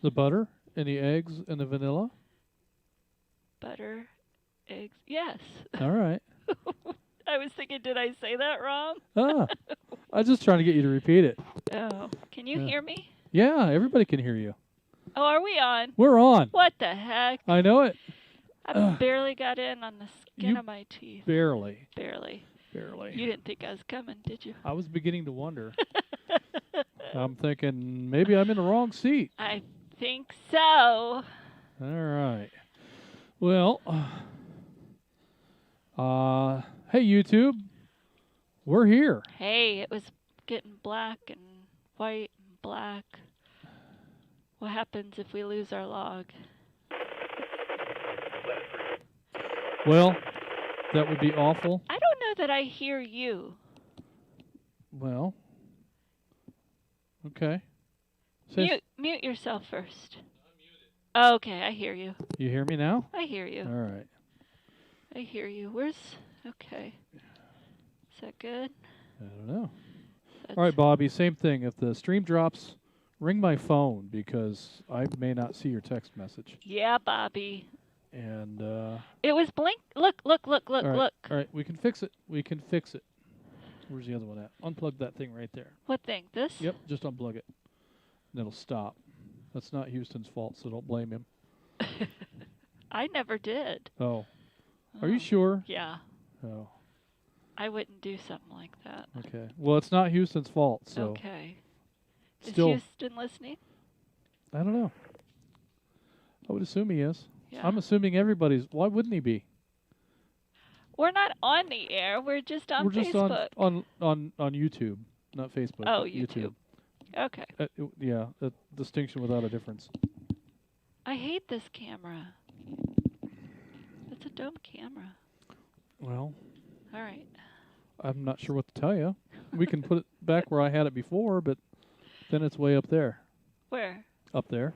The butter and the eggs and the vanilla? Butter, eggs. Yes. All right. I was thinking, did I say that wrong? Ah, I was just trying to get you to repeat it. Oh, can you hear me? Yeah, everybody can hear you. Oh, are we on? We're on. What the heck? I know it. I barely got in on the skin of my teeth. Barely. Barely. Barely. You didn't think I was coming, did you? I was beginning to wonder. I'm thinking maybe I'm in the wrong seat. I think so. All right. Well, hey YouTube, we're here. Hey, it was getting black and white and black. What happens if we lose our log? Well, that would be awful. I don't know that I hear you. Well, okay. Mute yourself first. Okay, I hear you. You hear me now? I hear you. All right. I hear you. Okay. Is that good? I don't know. All right, Bobby, same thing. If the stream drops, ring my phone because I may not see your text message. Yeah, Bobby. And it was blink. Look. All right, we can fix it. Where's the other one at? Unplug that thing right there. What thing? This? Yep, just unplug it. And it'll stop. That's not Houston's fault, so don't blame him. I never did. Oh. Are you sure? Yeah. Oh. I wouldn't do something like that. Okay. Well, it's not Houston's fault, so. Okay. Is Still, Houston listening? I don't know. I would assume he is. Yeah. I'm assuming everybody's. Why wouldn't he be? We're not on the air. We're just on Facebook. We're just on YouTube, not Facebook. Oh, YouTube. Okay. Yeah, a distinction without a difference. I hate this camera. It's a dumb camera. Well. All right. I'm not sure what to tell you. We can put it back where I had it before, but then it's way up there. Where? Up there.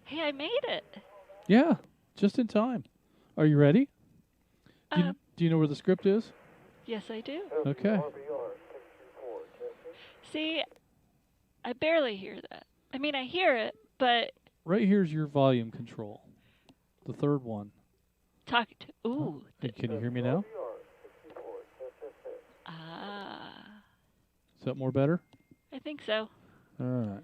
Hey, I made it. Yeah, just in time. Are you ready? Do you know where the script is? Yes, I do. Okay. See, I barely hear that. I mean, I hear it, but... Right here's your volume control. The third one. Talking to... Ooh. Can you hear me now? Ah. Is that more better? I think so. All right.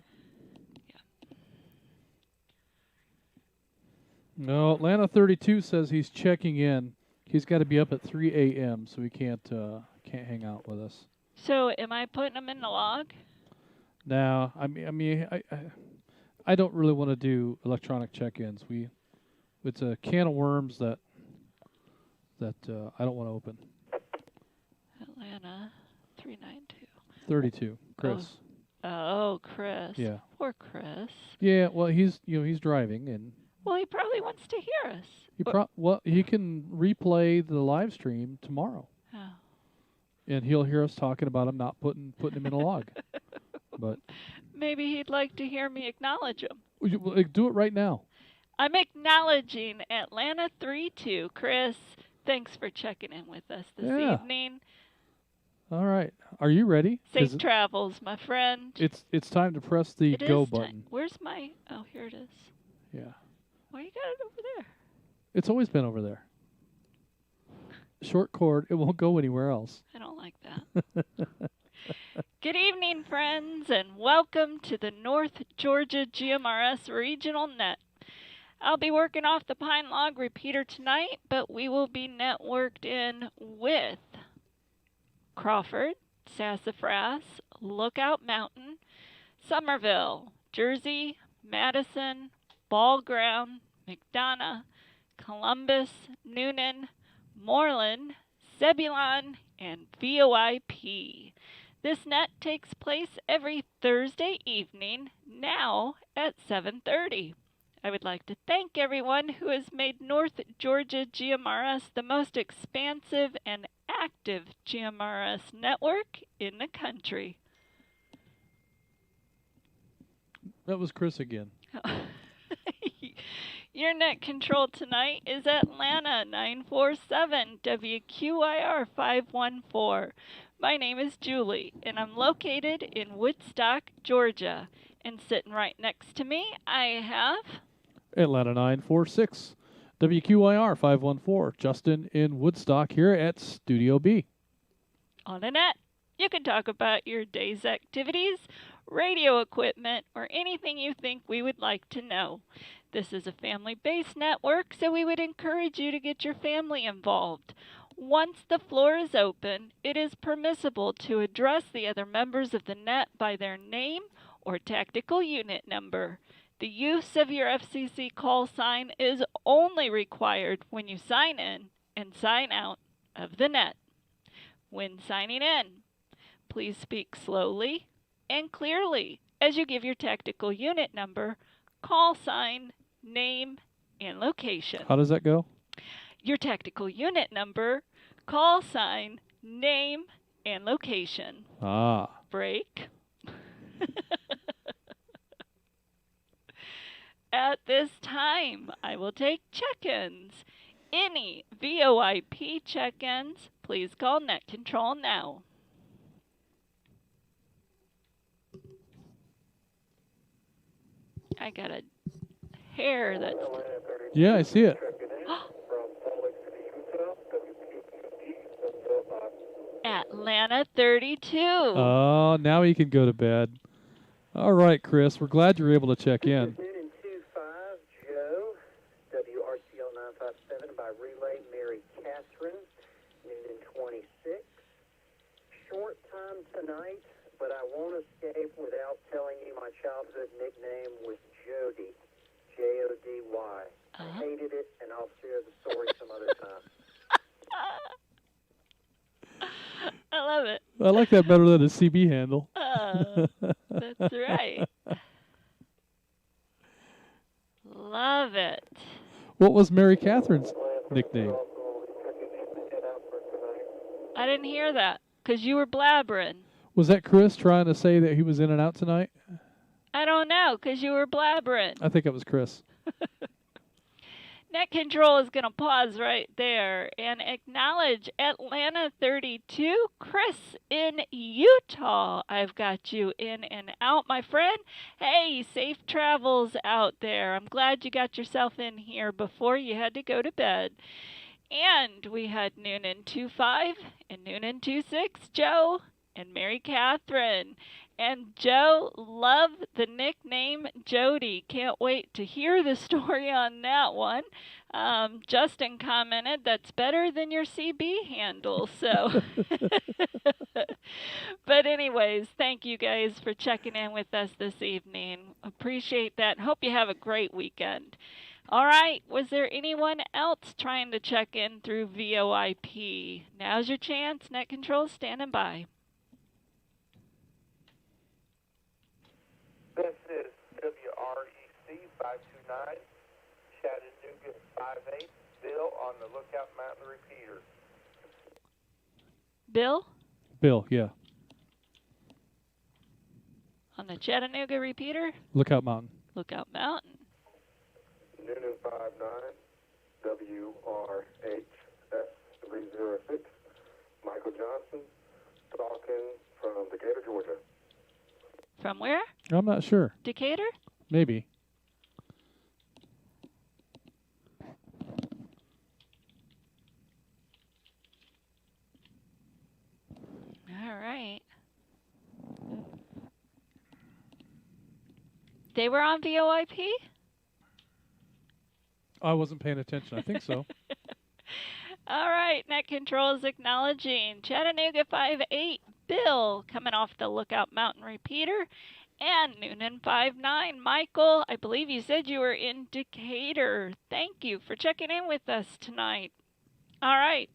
No, Atlanta 32 says he's checking in. He's got to be up at 3 a.m., so he can't hang out with us. So, am I putting him in the log? No, I don't really want to do electronic check-ins. It's a can of worms that I don't want to open. Atlanta 392. 32, Chris. Oh, Chris. Yeah. Poor Chris. Yeah, well, he's driving and. Well, he probably wants to hear us. He can replay the live stream tomorrow. Oh. And he'll hear us talking about him not putting him in a log. But maybe he'd like to hear me acknowledge him. Do it right now. I'm acknowledging Atlanta 32. Chris, thanks for checking in with us this evening. All right. Are you ready? Safe travels, my friend. It's time to press the go button. Where's my... Oh, here it is. Yeah. Why you got it over there? It's always been over there. Short cord. It won't go anywhere else. I don't like that. Good evening, friends, and welcome to the North Georgia GMRS Regional Net. I'll be working off the Pine Log repeater tonight, but we will be networked in with Crawford, Sassafras, Lookout Mountain, Somerville, Jersey, Madison, Ball Ground, McDonough, Columbus, Noonan, Moreland, Zebulon, and VOIP. This net takes place every Thursday evening, now at 7:30. I would like to thank everyone who has made North Georgia GMRS the most expansive and active GMRS network in the country. That was Chris again. Your net control tonight is Atlanta 947 WQIR 514. My name is Julie, and I'm located in Woodstock, Georgia. And sitting right next to me, I have Atlanta 946, WQIR 514, Justin in Woodstock here at Studio B. on a net. You can talk about your day's activities, radio equipment, or anything you think we would like to know. This is a family-based network, so we would encourage you to get your family involved. Once the floor is open, it is permissible to address the other members of the net by their name or tactical unit number. The use of your FCC call sign is only required when you sign in and sign out of the net. When signing in, please speak slowly and clearly as you give your tactical unit number, call sign, name, and location. How does that go? Your tactical unit number, call sign, name, and location. Ah. Break. At this time, I will take check-ins. Any VoIP check-ins, please call Net Control now. I got a hair that's... Yeah, I see it. Atlanta 32. Oh, now you can go to bed. All right, Chris, we're glad you're able to check in. Noon and 25, Joe, WRCL 957 by relay, Mary Catherine, noon and 26. Short time tonight, but I won't escape without telling you my childhood nickname was Jody, Jody. I hated it, and I'll share the story some other time. I love it. I like that better than a CB handle. That's right. Love it. What was Mary Catherine's nickname? I didn't hear that because you were blabbering. Was that Chris trying to say that he was in and out tonight? I don't know because you were blabbering. I think it was Chris. Net Control is going to pause right there and acknowledge Atlanta 32, Chris in Utah. I've got you in and out, my friend. Hey, safe travels out there. I'm glad you got yourself in here before you had to go to bed. And we had Noon and 25 and Noon and 26, Joe and Mary Catherine. And Joe, love the nickname Jody. Can't wait to hear the story on that one. Justin commented, that's better than your CB handle. So, but anyways, thank you guys for checking in with us this evening. Appreciate that. Hope you have a great weekend. All right, was there anyone else trying to check in through VoIP? Now's your chance. Net Control standing by. This is WREC 529, Chattanooga 58, Bill on the Lookout Mountain repeater. Bill? Bill, yeah. On the Chattanooga repeater? Lookout Mountain. Lookout Mountain. Noon and 59, WRHS 306, Michael Johnson, talking from Decatur, Georgia. From where? I'm not sure. Decatur? Maybe. All right. They were on VoIP? I wasn't paying attention. I think so. All right, Net Control is acknowledging Chattanooga 58, Bill, coming off the Lookout Mountain repeater, and Noonan 59, Michael. I believe you said you were in Decatur. Thank you for checking in with us tonight. All right,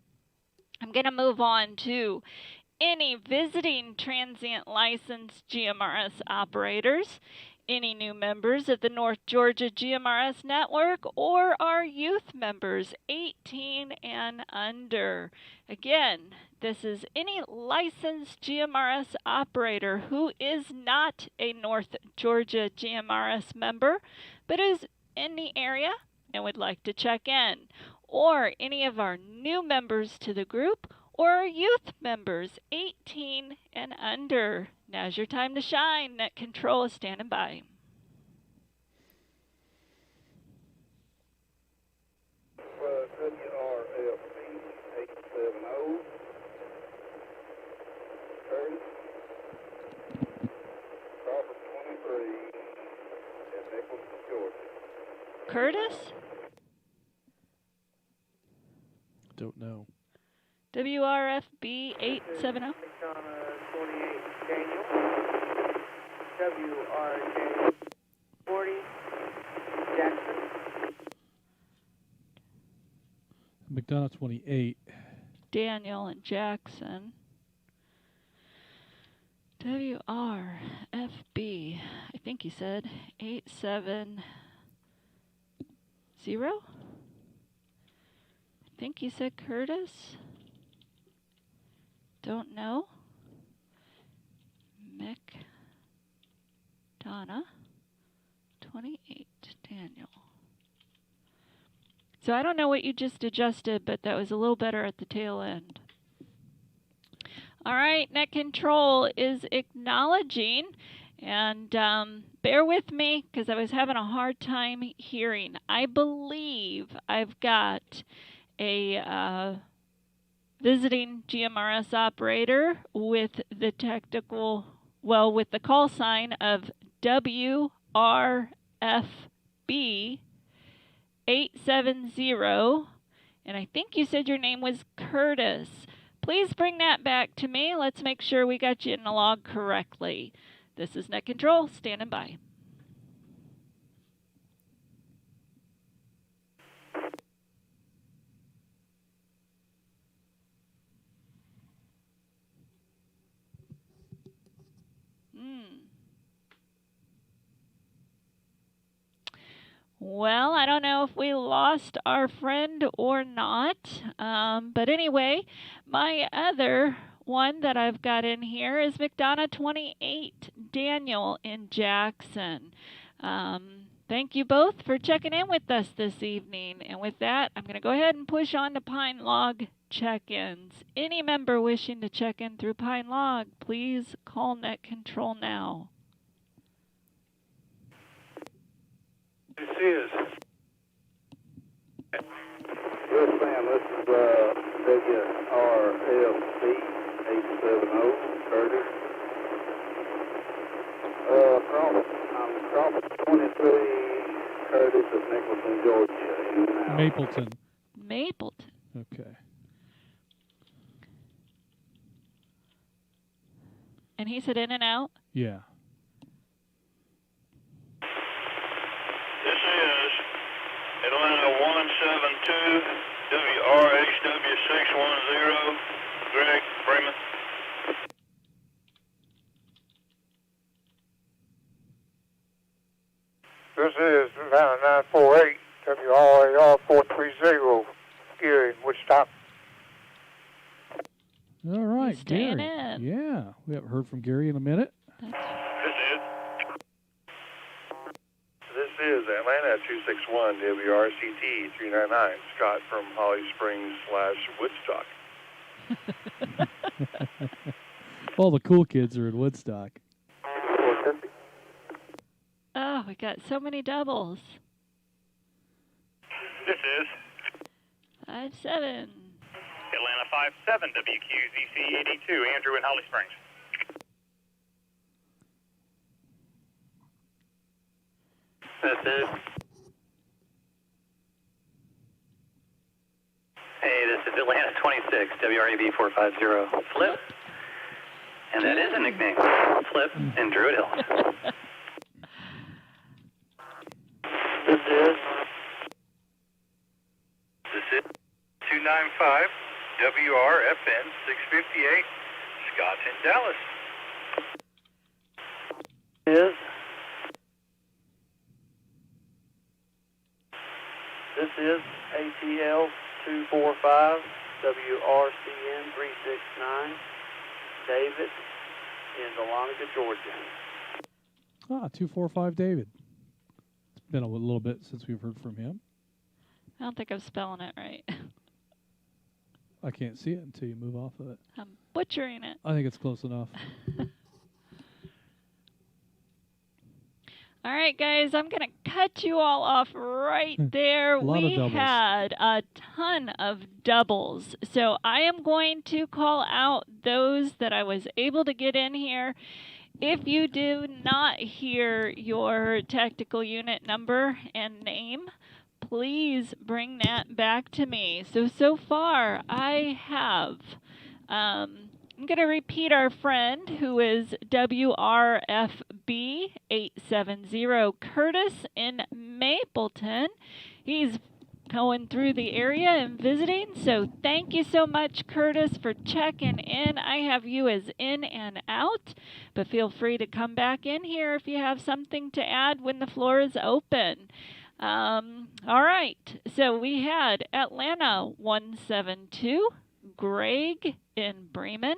I'm going to move on to any visiting transient licensed GMRS operators, any new members of the North Georgia GMRS network, or our youth members 18 and under. Again, this is any licensed GMRS operator who is not a North Georgia GMRS member, but is in the area and would like to check in, or any of our new members to the group, or youth members 18 and under. Now's your time to shine. Net Control is standing by. WRFB 870, Curtis, Crawford 23, in Nicholson, Georgia. Curtis? Don't know. WRFB 870. McDonough 28, Daniel. WRJ 40, Jackson. McDonough 28. Daniel and Jackson. WRFB, I think he said 870. I think he said Curtis. Don't know. McDonough 28, Daniel. So I don't know what you just adjusted, but that was a little better at the tail end. All right, Net Control is acknowledging, and bear with me because I was having a hard time hearing. I believe I've got a visiting GMRS operator with the with the call sign of WRFB 870, and I think you said your name was Curtis. Please bring that back to me. Let's make sure we got you in the log correctly. This is Net Control, standing by. Well, I don't know if we lost our friend or not, but anyway, my other one that I've got in here is McDonough 28, Daniel in Jackson. Thank you both for checking in with us this evening, and with that, I'm going to go ahead and push on to Pine Log check-ins. Any member wishing to check in through Pine Log, please call Net Control now. This is. Yes, ma'am. This is WRFB 870, Curtis. Crawford 23, Curtis of Nicholson, Georgia. Mapleton. Mapleton. Okay. And he said in and out? Yeah. This is Atlanta 172, WRHW 610, Greg Freeman. This is Atlanta 948, WRAR 430, Gary, Woodstock. All right, He's staying Gary. in. Yeah, we haven't heard from Gary in a minute. This is Atlanta 261, WRCT 399, Scott from Holly Springs /Woodstock. All the cool kids are in Woodstock. Oh, we got so many doubles. This is 5-7. Atlanta 57, WQZC 82, Andrew in Holly Springs. This is. Hey, this is Atlanta 26, WRAB 450, Flip. And that is a nickname, Flip in Druid Hill. This is 295, WRFN 658, Scott in Dallas. This is ATL 245, WRCN 369, David in Dahlonega, Georgia. 245 David. It's been a little bit since we've heard from him. I don't think I'm spelling it right. I can't see it until you move off of it. I'm butchering it. I think it's close enough. All right, guys, I'm going to cut you all off right there. Lot of We doubles. had a ton of doubles. So I am going to call out those that I was able to get in here. If you do not hear your tactical unit number and name, please bring that back to me. So far, I have... I'm going to repeat our friend who is WRFB 870 Curtis in Mapleton. He's going through the area and visiting, so thank you so much, Curtis, for checking in. I have you as in and out, but feel free to come back in here if you have something to add when the floor is open. All right, so we had Atlanta 172, Greg in Bremen,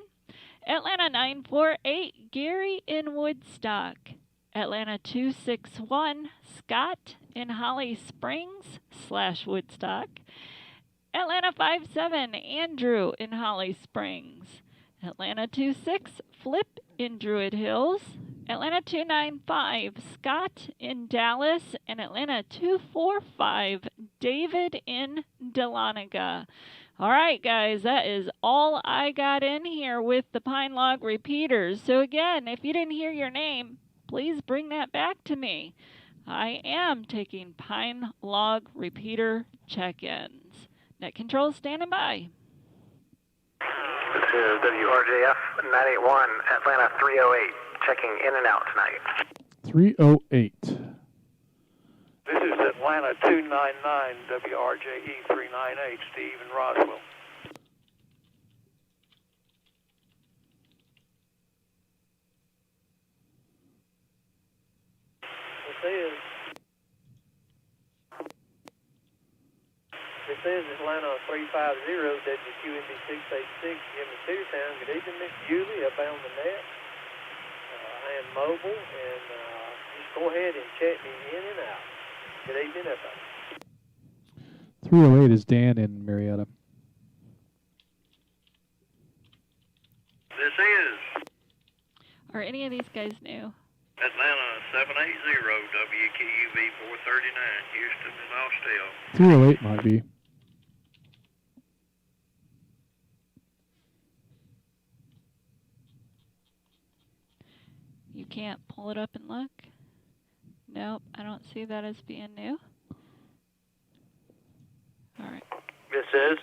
Atlanta 948, Gary in Woodstock, Atlanta 261, Scott in Holly Springs / Woodstock, Atlanta 57, Andrew in Holly Springs, Atlanta 26, Flip in Druid Hills, Atlanta 295, Scott in Dallas, and Atlanta 245, David in Dahlonega. All right, guys, that is all I got in here with the Pine Log repeaters. So again, if you didn't hear your name, please bring that back to me. I am taking Pine Log repeater check-ins. Net control standing by. This is WRJF 981, Atlanta 308, checking in and out tonight. 308. This is Atlanta 299, WRJE 398, Steve in Roswell. This is Atlanta 350, WQNB 686, Jimmy Cedartown. Good evening, Miss Julie, up on the net. I am mobile, and just go ahead and check me in and out. Good evening, everybody. 308 is Dan in Marietta. This is Are any of these guys new? Atlanta 780, WQUV 439, Houston and Austell. 308 might be. You can't pull it up and look? Nope, I don't see that as being new. All right. This is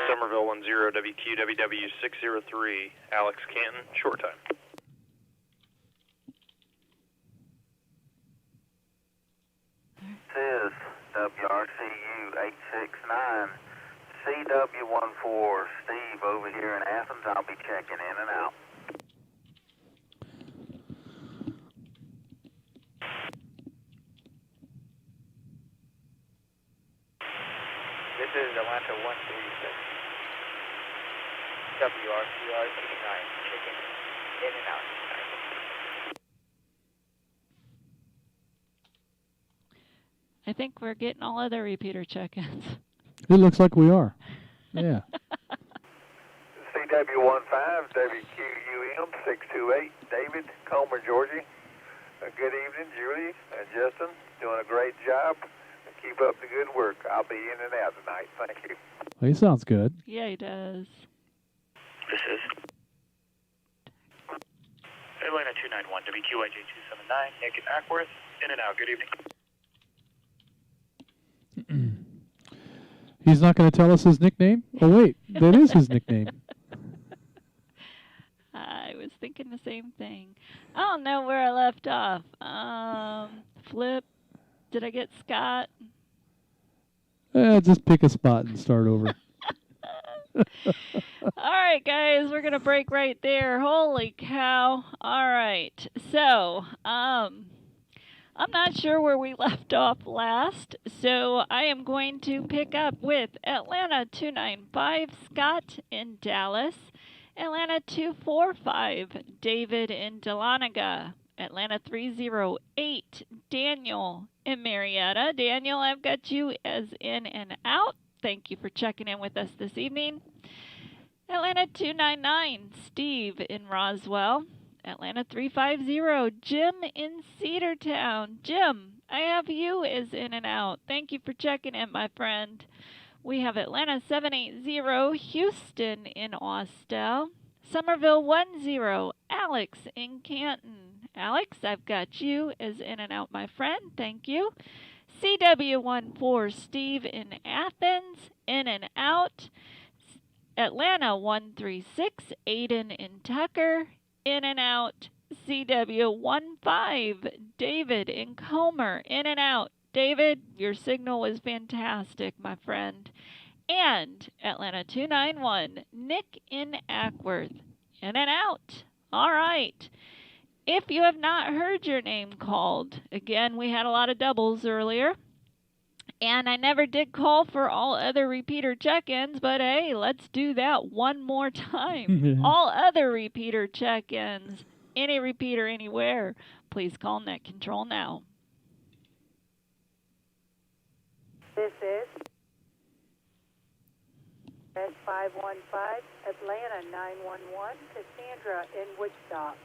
Somerville 10, WQWW 603, Alex Canton, short time. This is WRCU 869, CW14, Steve over here in Athens. I'll be checking in and out. This is Atlanta 136, WRCR 89, checking in and out tonight. I think we're getting all other repeater check-ins. It looks like we are. Yeah. CW15, WQUM 628, David, Comer, Georgia. Good evening, Julie and Justin. Doing a great job. Keep up the good work. I'll be in and out tonight. Thank you. Well, he sounds good. Yeah, he does. This is Atlanta 291, WQIJ 279, Nick in Ackworth, in and out. Good evening. He's not going to tell us his nickname? Oh, wait. That is his nickname. I was thinking the same thing. I don't know where I left off. Flip. Did I get Scott? Just pick a spot and start over. All right, guys, we're going to break right there. Holy cow. All right. So, I'm not sure where we left off last, so I am going to pick up with Atlanta 295, Scott in Dallas, Atlanta 245, David in Dahlonega, Atlanta 308, Daniel in Marietta. Daniel, I've got you as in and out. Thank you for checking in with us this evening. Atlanta 299, Steve in Roswell. Atlanta 350, Jim in Cedartown. Jim, I have you as in and out. Thank you for checking in, my friend. We have Atlanta 780, Houston in Austell. Somerville 10, Alex in Canton. Alex, I've got you as in and out, my friend. Thank you. CW14, Steve in Athens, in and out. Atlanta 136, Aiden in Tucker, in and out. CW15, David in Comer, in and out. David, your signal was fantastic, my friend. And Atlanta 291, Nick in Ackworth, in and out. All right. If you have not heard your name called, again, we had a lot of doubles earlier. And I never did call for all other repeater check-ins, but hey, let's do that one more time. All other repeater check-ins, any repeater anywhere, please call Net Control now. This is S515, Atlanta 911, Cassandra in Woodstock.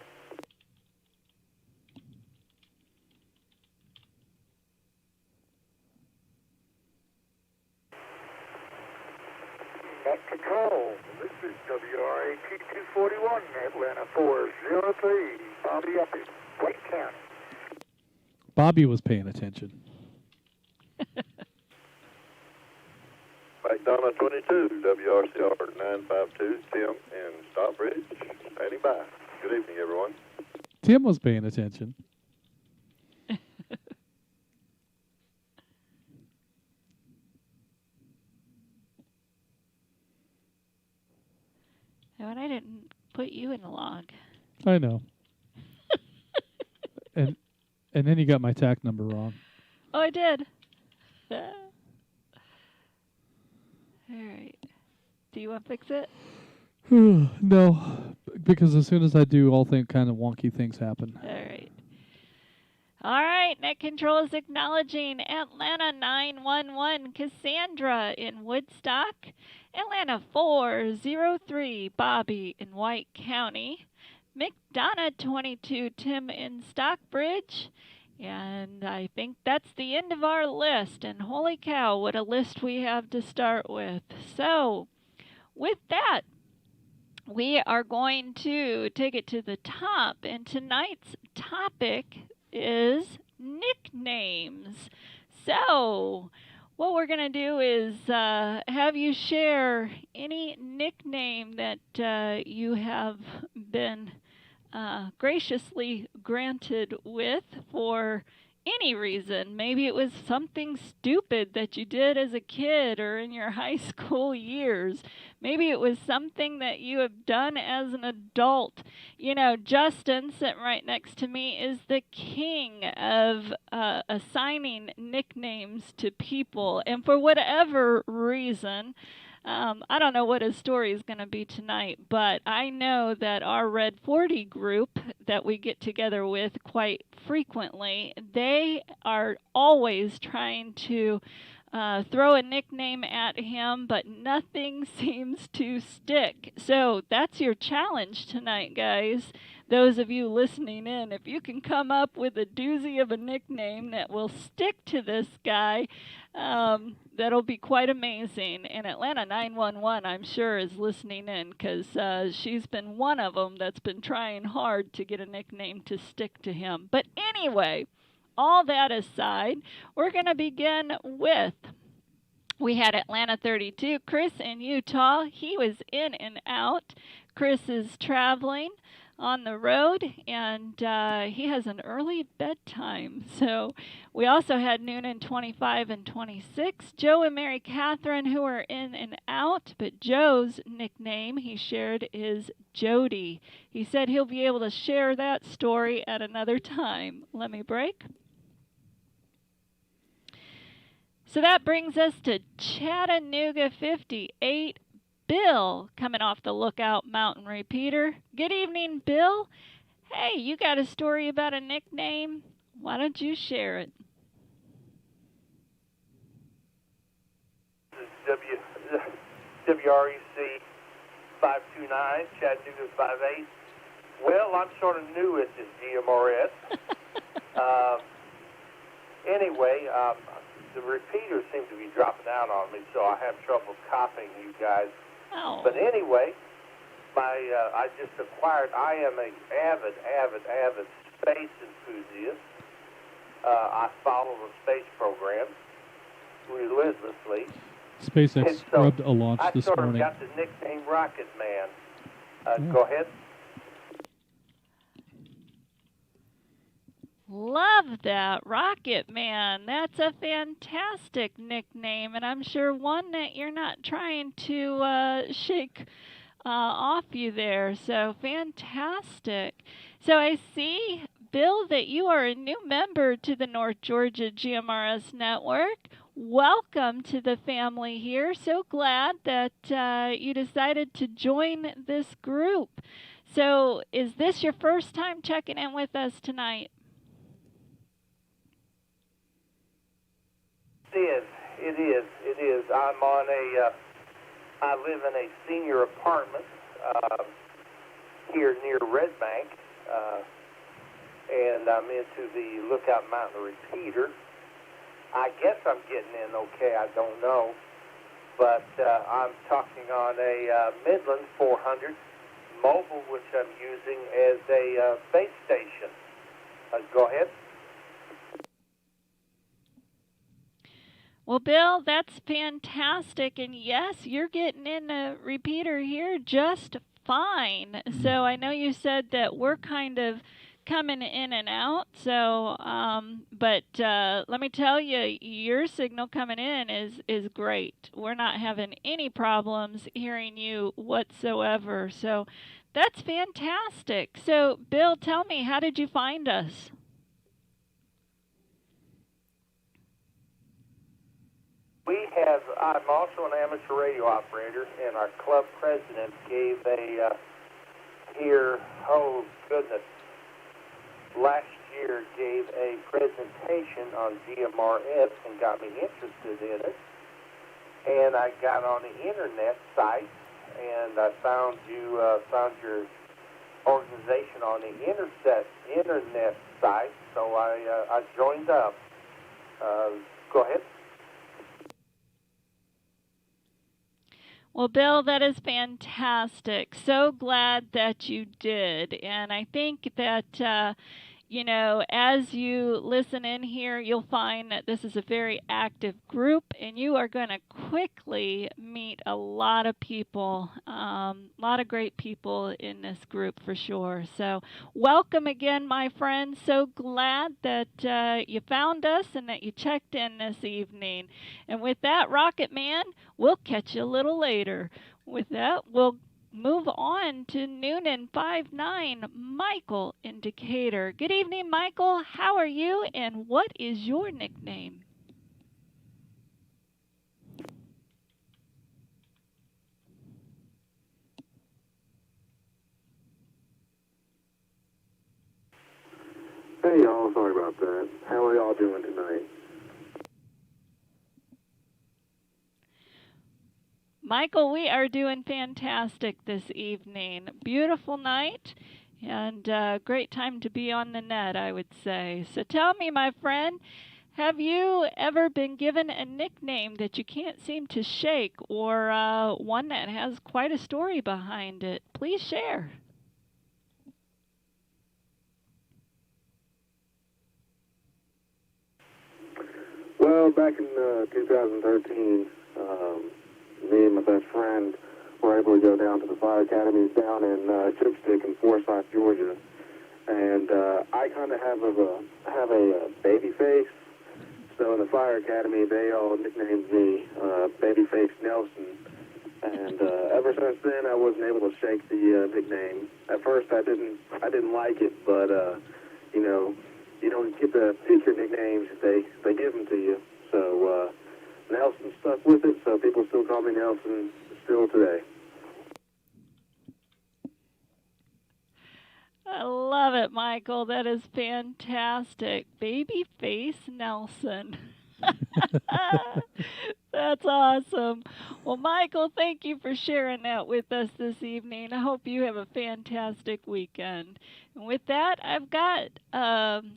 Net Control, this is WRAT 241, Atlanta 403, Bobby up in Wake County. Bobby was paying attention. McDonough 22, WRCR 952, Tim in Stockbridge, standing by. Good evening, everyone. Tim was paying attention. And I didn't put you in the log. I know. and then you got my TAC number wrong. Oh, I did. All right. Do you want to fix it? No, because as soon as I do, all kind of wonky things happen. All right. All right. Net Control is acknowledging Atlanta 911, Cassandra in Woodstock. Atlanta 403, Bobby in White County. McDonough 22, Tim in Stockbridge. And I think that's the end of our list. And holy cow, what a list we have to start with. So, with that, we are going to take it to the top. And tonight's topic is nicknames. So, what we're going to do is have you share any nickname that you have been graciously granted with for any reason. Maybe it was something stupid that you did as a kid or in your high school years. Maybe it was something that you have done as an adult. You know, Justin, sitting right next to me, is the king of assigning nicknames to people. And for whatever reason, I don't know what his story is going to be tonight, but I know that our Red 40 group that we get together with quite frequently, they are always trying to throw a nickname at him, but nothing seems to stick. So that's your challenge tonight, guys. Those of you listening in, if you can come up with a doozy of a nickname that will stick to this guy, that'll be quite amazing. And Atlanta 911, I'm sure, is listening in because she's been one of them that's been trying hard to get a nickname to stick to him. But anyway, all that aside, we're going to begin with, we had Atlanta 32, Chris in Utah. He was in and out. Chris is traveling on the road, and he has an early bedtime. So we also had Noonan 25 and 26. Joe and Mary Catherine, who are in and out, but Joe's nickname he shared is Jody. He said he'll be able to share that story at another time. Let me break. So that brings us to Chattanooga 58. Bill, coming off the Lookout Mountain Repeater. Good evening, Bill. Hey, you got a story about a nickname? Why don't you share it? This is WREC 529, Chattanooga 58. Well, I'm sort of new at this GMRS. Anyway, the repeaters seem to be dropping out on me, so I have trouble copying you guys. Oh. But anyway, I just acquired, I am an avid space enthusiast. I follow the space program relentlessly. SpaceX scrubbed a launch this morning. I sort of got the nickname Rocket Man. Go ahead. Love that, Rocket Man. That's a fantastic nickname, and I'm sure one that you're not trying to shake off you there. So fantastic. So I see, Bill, that you are a new member to the North Georgia GMRS network. Welcome to the family here. So glad that you decided to join this group. So is this your first time checking in with us tonight? It is. I'm on I live in a senior apartment here near Red Bank, and I'm into the Lookout Mountain repeater. I guess I'm getting in okay, I don't know, but I'm talking on a Midland 400 mobile, which I'm using as a base station. Go ahead. Well, Bill, that's fantastic. And yes, you're getting in a repeater here just fine. So I know you said that we're kind of coming in and out. So, but let me tell you, your signal coming in is great. We're not having any problems hearing you whatsoever. So that's fantastic. So, Bill, tell me, how did you find us? I'm also an amateur radio operator, and our club president gave last year gave a presentation on GMRS and got me interested in it. And I got on the internet site, and I found found your organization on the internet site, so I joined up. Go ahead. Well, Bill, that is fantastic. So glad that you did. And I think that, as you listen in here, you'll find that this is a very active group, and you are going to quickly meet a lot of people, a lot of great people in this group for sure. So welcome again, my friends. So glad that you found us and that you checked in this evening. And with that, Rocket Man, we'll catch you a little later. With that, we'll move on to Noonan 59, Michael in Decatur. Good evening, Michael. How are you, and what is your nickname? Hey, y'all. Sorry about that. How are y'all doing tonight? Michael, we are doing fantastic this evening. Beautiful night and great time to be on the net, I would say. So tell me, my friend, have you ever been given a nickname that you can't seem to shake, or one that has quite a story behind it? Please share. Well, back in 2013, me and my best friend were able to go down to the fire academies down in Chipstick in Forsyth, Georgia, and I kind of have a baby face. So in the fire academy, they all nicknamed me Babyface Nelson, and ever since then, I wasn't able to shake the nickname. At first, I didn't like it, but you don't get to pick your nicknames; they give them to you. So Nelson stuck with it, so people still call me Nelson still today. I love it, Michael. That is fantastic. Babyface Nelson. That's awesome. Well, Michael, thank you for sharing that with us this evening. I hope you have a fantastic weekend. And with that, I've got,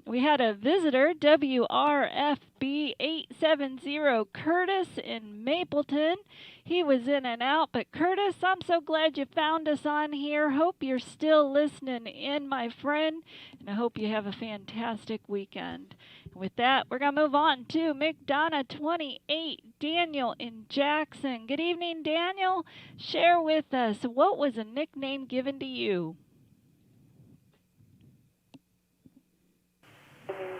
we had a visitor, WRFB 870, Curtis in Mapleton. He was in and out, but Curtis, I'm so glad you found us on here. Hope you're still listening in, my friend, and I hope you have a fantastic weekend. With that, we're going to move on to McDonough 28, Daniel in Jackson. Good evening, Daniel. Share with us, what was a nickname given to you? A nickname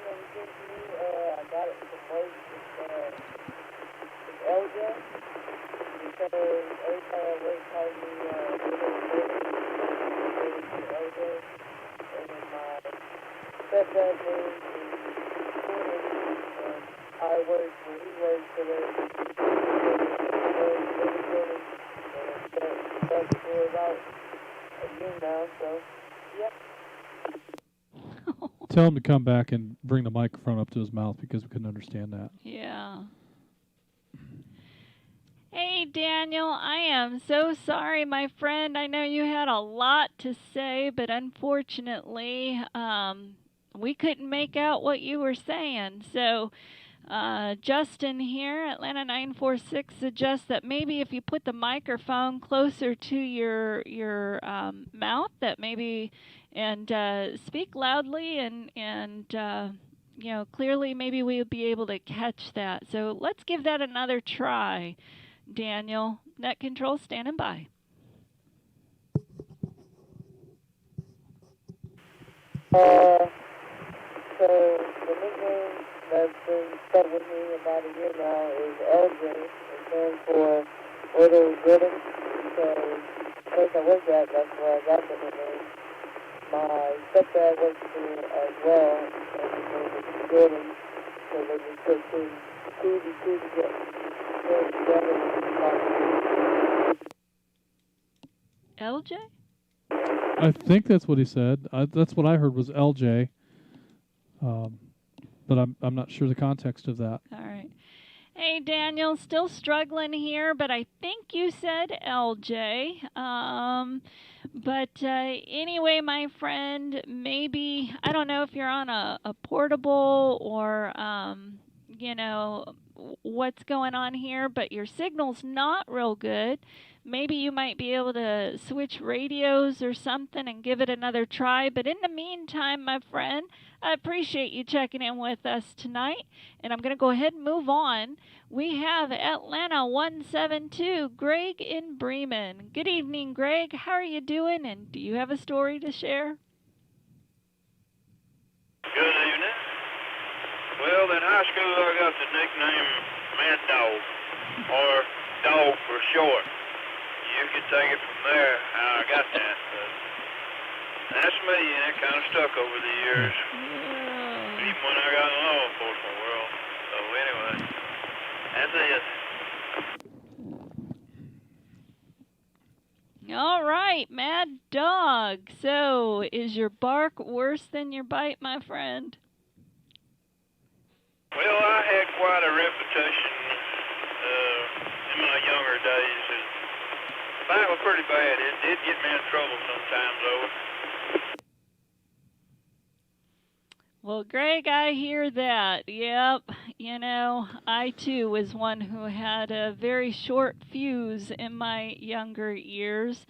that was given to me, I got it from work. It's LJ, because every time I work, calls me LJ, and then my stepdad name is Jordan, and I work where he works, so that's for about a year now, so, yep. Tell him to come back and bring the microphone up to his mouth because we couldn't understand that. Yeah. Hey, Daniel, I am so sorry, my friend. I know you had a lot to say, but unfortunately, we couldn't make out what you were saying. So, Justin here, Atlanta 946, suggests that maybe if you put the microphone closer to your mouth, that maybe, and speak loudly and you know, clearly, maybe we'll be able to catch that. So let's give that another try, Daniel. Net control standing by. So the nickname that's been stuck with me about a year now is LJ. It stands for Little Jordan. So the place I work at, that's where I got the nickname. My stepdad works here as well, and his name is Jordan. So they just put two together. LJ? I think that's what he said. That's what I heard was LJ. But I'm not sure the context of that. All right. Hey, Daniel, still struggling here, but I think you said LJ. But anyway, my friend, maybe, I don't know if you're on a portable or, you know, what's going on here, but your signal's not real good. Maybe you might be able to switch radios or something and give it another try. But in the meantime, my friend, I appreciate you checking in with us tonight. And I'm going to go ahead and move on. We have Atlanta 172, Greg in Bremen. Good evening, Greg. How are you doing? And do you have a story to share? Good evening. Well, in high school, I got the nickname Mad Dog, or Dog for short. You can take it from there, how I got that. But that's me, and it kind of stuck over the years, even when I got in the law enforcement world. So anyway, that's it. All right, Mad Dog. So, is your bark worse than your bite, my friend? Well, I had quite a reputation in my younger days. The bite was pretty bad. It did get me in trouble sometimes, though. Well, Greg, I hear that. Yep. You know, I too was one who had a very short fuse in my younger years.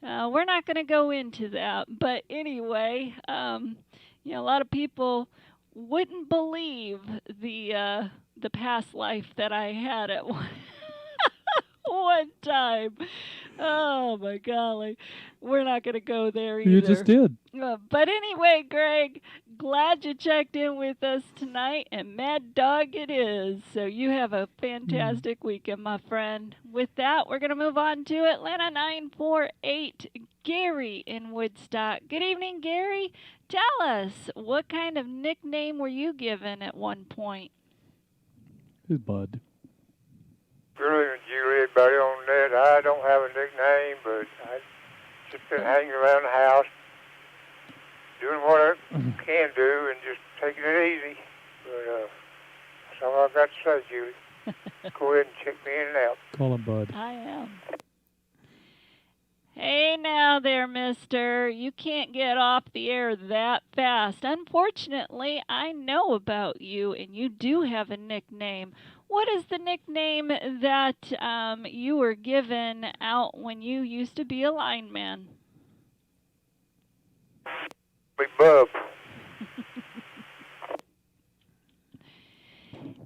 We're not going to go into that. But anyway, you know, a lot of people wouldn't believe the past life that I had at one time. Oh, my golly. We're not going to go there either. You just did. But anyway, Greg, glad you checked in with us tonight, and Mad Dog it is. So you have a fantastic weekend, my friend. With that, we're going to move on to Atlanta 948, Gary in Woodstock. Good evening, Gary. Tell us, what kind of nickname were you given at one point? His bud. Really, Julie, everybody on that. I don't have a nickname, but I just been hanging around the house, doing what I can do, and just taking it easy. But that's all I got to say, Julie. Go ahead and check me in and out. Call him Bud. I am. Hey now there, mister. You can't get off the air that fast. Unfortunately, I know about you, and you do have a nickname. What is the nickname that you were given out when you used to be a lineman? Big Bub.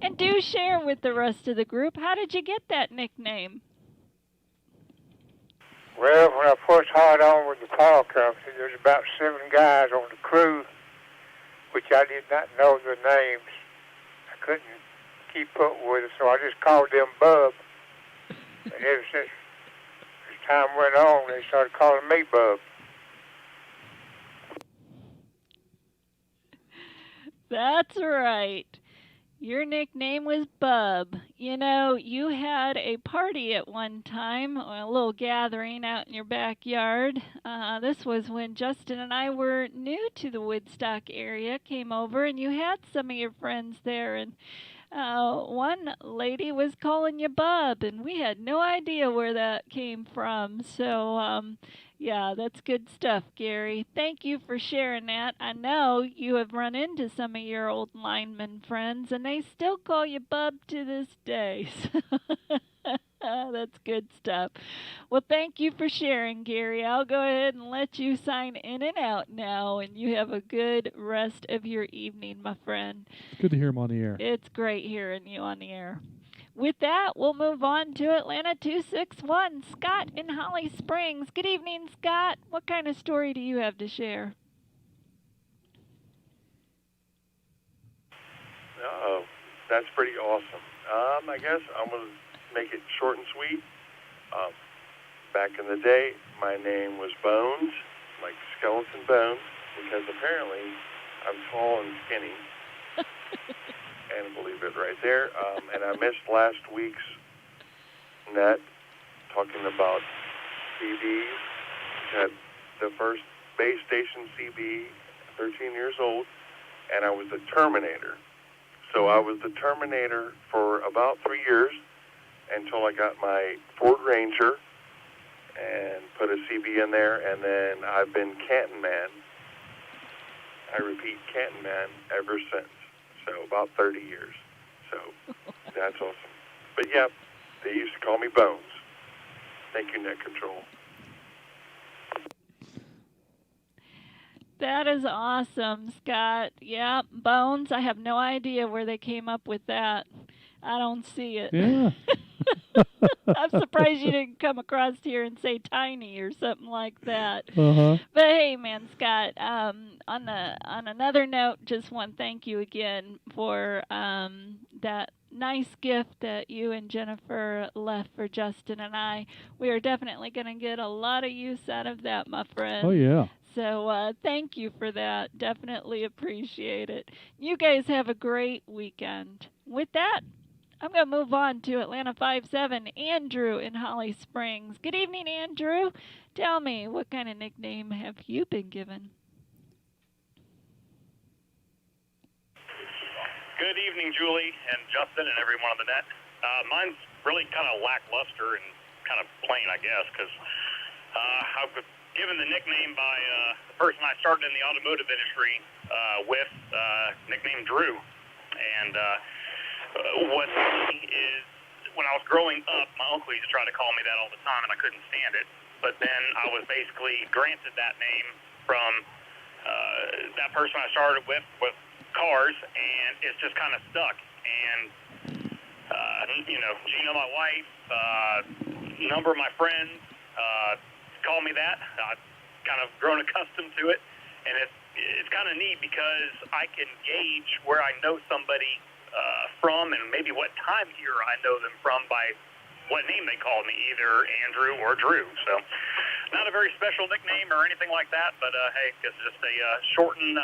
And do share with the rest of the group, how did you get that nickname? Well, when I first hired on with the power company, there was about 7 guys on the crew, which I did not know their names. I couldn't keep up with it, so I just called them Bub. And ever since as time went on, they started calling me Bub. That's right. Your nickname was Bub. You know, you had a party at one time, a little gathering out in your backyard. This was when Justin and I were new to the Woodstock area, came over, and you had some of your friends there, and one lady was calling you Bub, and we had no idea where that came from. So, yeah, that's good stuff, Gary. Thank you for sharing that. I know you have run into some of your old lineman friends, and they still call you Bub to this day. That's good stuff. Well, thank you for sharing, Gary. I'll go ahead and let you sign in and out now, and you have a good rest of your evening, my friend. It's good to hear him on the air. It's great hearing you on the air. With that, we'll move on to Atlanta 261. Scott in Holly Springs. Good evening, Scott. What kind of story do you have to share? That's pretty awesome. I guess I'm going to make it short and sweet. Back in the day, my name was Bones, like skeleton bones, because apparently I'm tall and skinny. And believe it right there. And I missed last week's net talking about CBs. Had the first base station CB, 13 years old, and I was the Terminator. So I was the Terminator for about 3 years until I got my Ford Ranger and put a CB in there, and then I've been Canton Man. I repeat, Canton Man ever since. So about 30 years. So that's awesome. But yeah, they used to call me Bones. Thank you, Net Control. That is awesome, Scott. Yeah, Bones. I have no idea where they came up with that. I don't see it. Yeah. I'm surprised you didn't come across here and say Tiny or something like that. Uh-huh. But hey, man, Scott. On another note, just want to thank you again for that nice gift that you and Jennifer left for Justin and I. We are definitely going to get a lot of use out of that, my friend. Oh, yeah. So thank you for that. Definitely appreciate it. You guys have a great weekend. With that, I'm going to move on to Atlanta 57, Andrew in Holly Springs. Good evening, Andrew. Tell me, what kind of nickname have you been given? Good evening, Julie and Justin and everyone on the net. Mine's really kind of lackluster and kind of plain, I guess, because I was given the nickname by the person I started in the automotive industry with, nicknamed Drew. And what is, when I was growing up, my uncle used to try to call me that all the time, and I couldn't stand it. But then I was basically granted that name from that person I started with cars, and it's just kind of stuck. And, you know, Gina, my wife, number of my friends call me that. I've kind of grown accustomed to it, and it's kind of neat because I can gauge where I know somebody from and maybe what time year I know them from by what name they call me, either Andrew or Drew. So not a very special nickname or anything like that, but hey, it's just a shorten,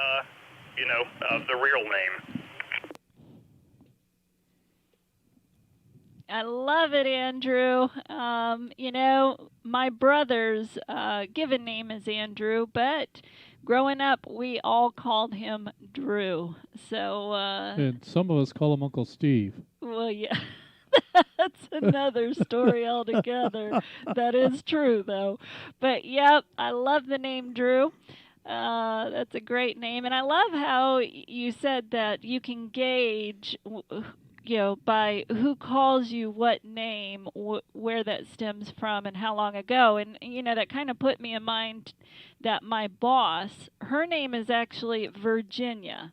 you know, of the real name. I love it, Andrew. You know, my brother's given name is Andrew, but growing up, we all called him Drew. So and some of us call him Uncle Steve. Well, yeah. That's another story altogether. That is true, though. But, yep, I love the name Drew. That's a great name. And I love how you said that you can gauge, by who calls you what name, where that stems from, and how long ago. And, that kind of put me in mind that my boss, her name is actually Virginia.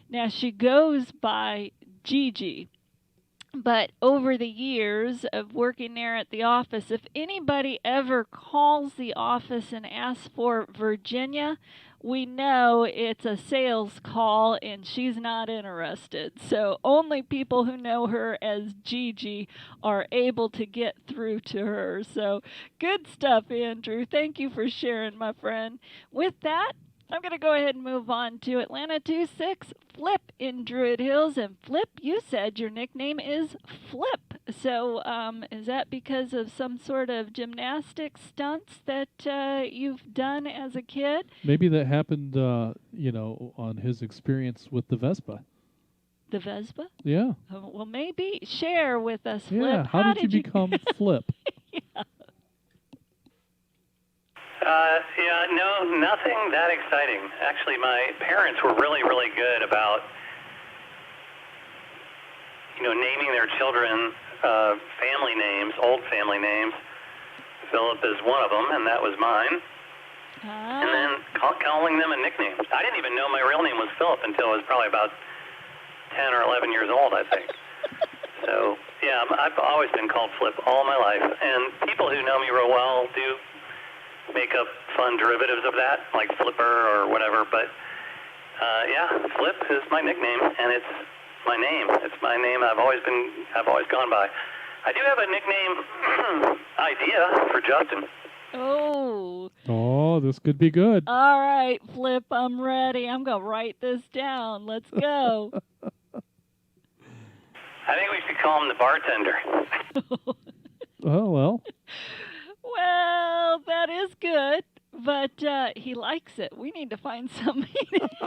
Now, she goes by Gigi. But over the years of working there at the office, if anybody ever calls the office and asks for Virginia, we know it's a sales call and she's not interested. So only people who know her as Gigi are able to get through to her. So good stuff, Andrew. Thank you for sharing, my friend. With that, I'm going to go ahead and move on to Atlanta 26, Flip in Druid Hills. And Flip, you said your nickname is Flip. So is that because of some sort of gymnastic stunts that you've done as a kid? Maybe that happened, on his experience with the Vespa. The Vespa? Yeah. Well, maybe share with us, Flip. Yeah, how did you become Flip? Yeah. No, nothing that exciting. Actually, my parents were really, really good about, naming their children family names, old family names. Philip is one of them, and that was mine. And then calling them a nickname. I didn't even know my real name was Philip until I was probably about 10 or 11 years old, I think. So, yeah, I've always been called Flip all my life. And people who know me real well do make up fun derivatives of that, like Flipper or whatever. But, Flip is my nickname, and it's my name. It's my name I've always gone by. I do have a nickname idea for Justin. Oh, this could be good. All right, Flip, I'm ready. I'm going to write this down. Let's go. I think we should call him the bartender. Oh, well. Well, that is good, but he likes it. We need to find somebody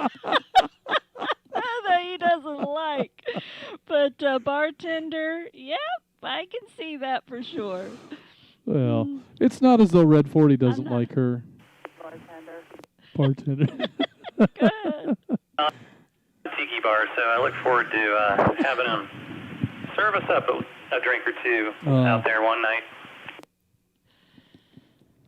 that he doesn't like. But bartender, yep, I can see that for sure. Well, it's not as though Red 40 doesn't like her. Bartender. Good. Tiki bar, so I look forward to having him serve us up a drink or two out there one night.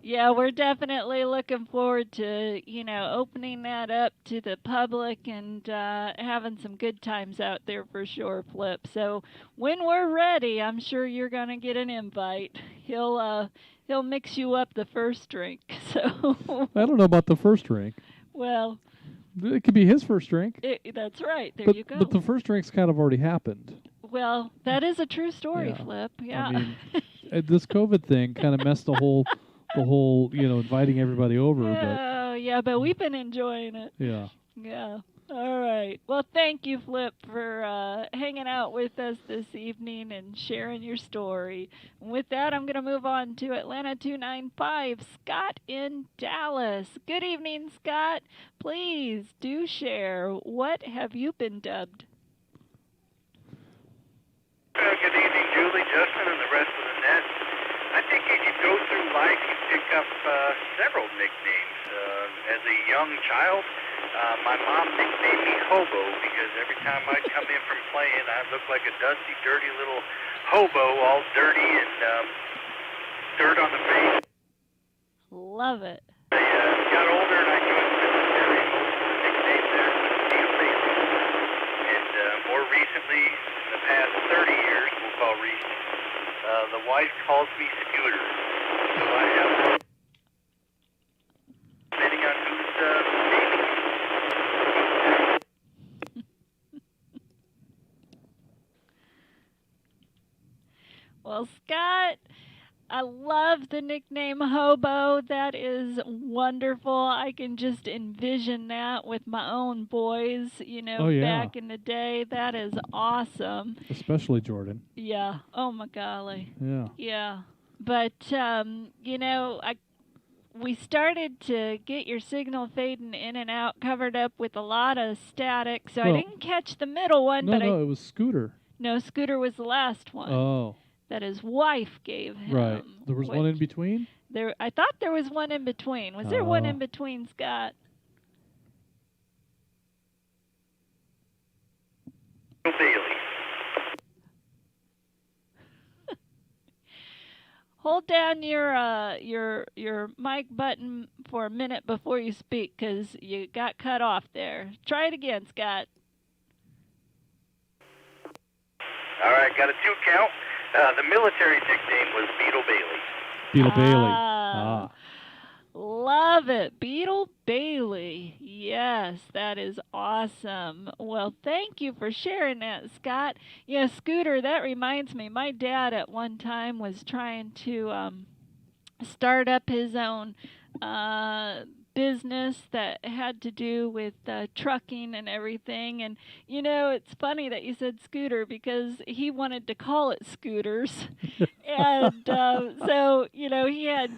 Yeah, we're definitely looking forward to, opening that up to the public and having some good times out there for sure, Flip. So when we're ready, I'm sure you're going to get an invite. He'll mix you up the first drink. So I don't know about the first drink. Well, it could be his first drink. That's right. There you go. But the first drink's kind of already happened. Well, that is a true story, Flip. Yeah. I mean, this COVID thing kind of messed the whole, inviting everybody over. Oh, yeah, but we've been enjoying it. Yeah. Yeah. All right. Well, thank you, Flip, for hanging out with us this evening and sharing your story. And with that, I'm going to move on to Atlanta 295, Scott in Dallas. Good evening, Scott. Please do share. What have you been dubbed? Good evening, Julie, Justin, and the rest of the net. I think as you go through life, you pick up several nicknames. As a young child, my mom nicknamed me Hobo because every time I'd come in from playing, I looked like a dusty, dirty little hobo, all dirty and dirt on the face. Love it. I got older and I joined the military. The nickname there was Steel Baby. And more recently, in the past 30 years, we'll call recent, the wife calls me Scooter. So I have, depending on who's naming me. Well, Scott, I love the nickname Hobo. That is wonderful. I can just envision that with my own boys, back in the day. That is awesome. Especially Jordan. Yeah. Oh, my golly. Yeah. Yeah. But, we started to get your signal fading in and out, covered up with a lot of static, so I didn't catch the middle one. No, it was Scooter. No, Scooter was the last one. Oh. That his wife gave him. Right. There was one in between? I thought there was one in between. Was there one in between, Scott? Bailey. Hold down your mic button for a minute before you speak, 'cause you got cut off there. Try it again, Scott. All right, got a 2 count. The military nickname was Beetle Bailey. Beetle Bailey. Love it. Beetle Bailey. Yes, that is awesome. Well, thank you for sharing that, Scott. Yeah, Scooter, that reminds me. My dad at one time was trying to start up his own business that had to do with trucking and everything. And, you know, it's funny that you said Scooter because he wanted to call it Scooters. And so, you know, he had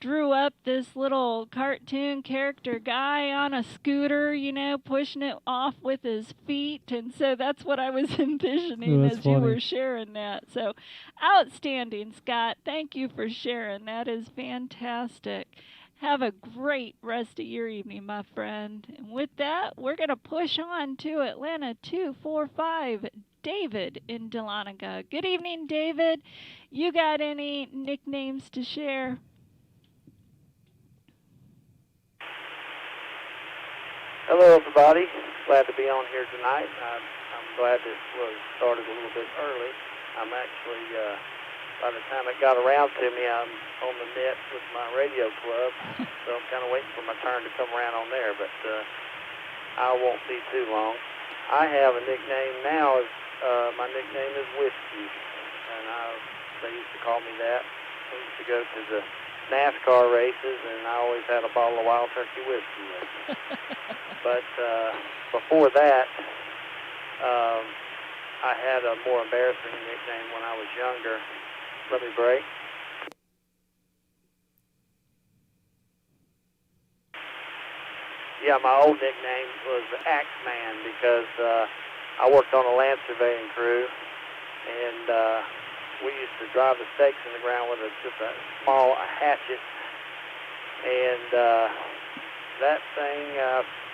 drew up this little cartoon character guy on a scooter, you know, pushing it off with his feet. And so that's what I was envisioning as you were sharing that. So outstanding, Scott. Thank you for sharing. That is fantastic. Have a great rest of your evening, my friend. And with that, we're going to push on to Atlanta 245. David in Dahlonega. Good evening, David. You got any nicknames to share? Hello, everybody. Glad to be on here tonight. I'm glad this was started a little bit early. I'm actually, by the time it got around to me, I'm on the net with my radio club, so I'm kind of waiting for my turn to come around on there, but I won't be too long. I have a nickname now. My nickname is Whiskey, and they used to call me that. I used to go to the NASCAR races, and I always had a bottle of Wild Turkey whiskey with me. But before that, I had a more embarrassing nickname when I was younger. Let me break. Yeah, my old nickname was Axeman because I worked on a land surveying crew, and we used to drive the stakes in the ground with just a small hatchet, and that thing,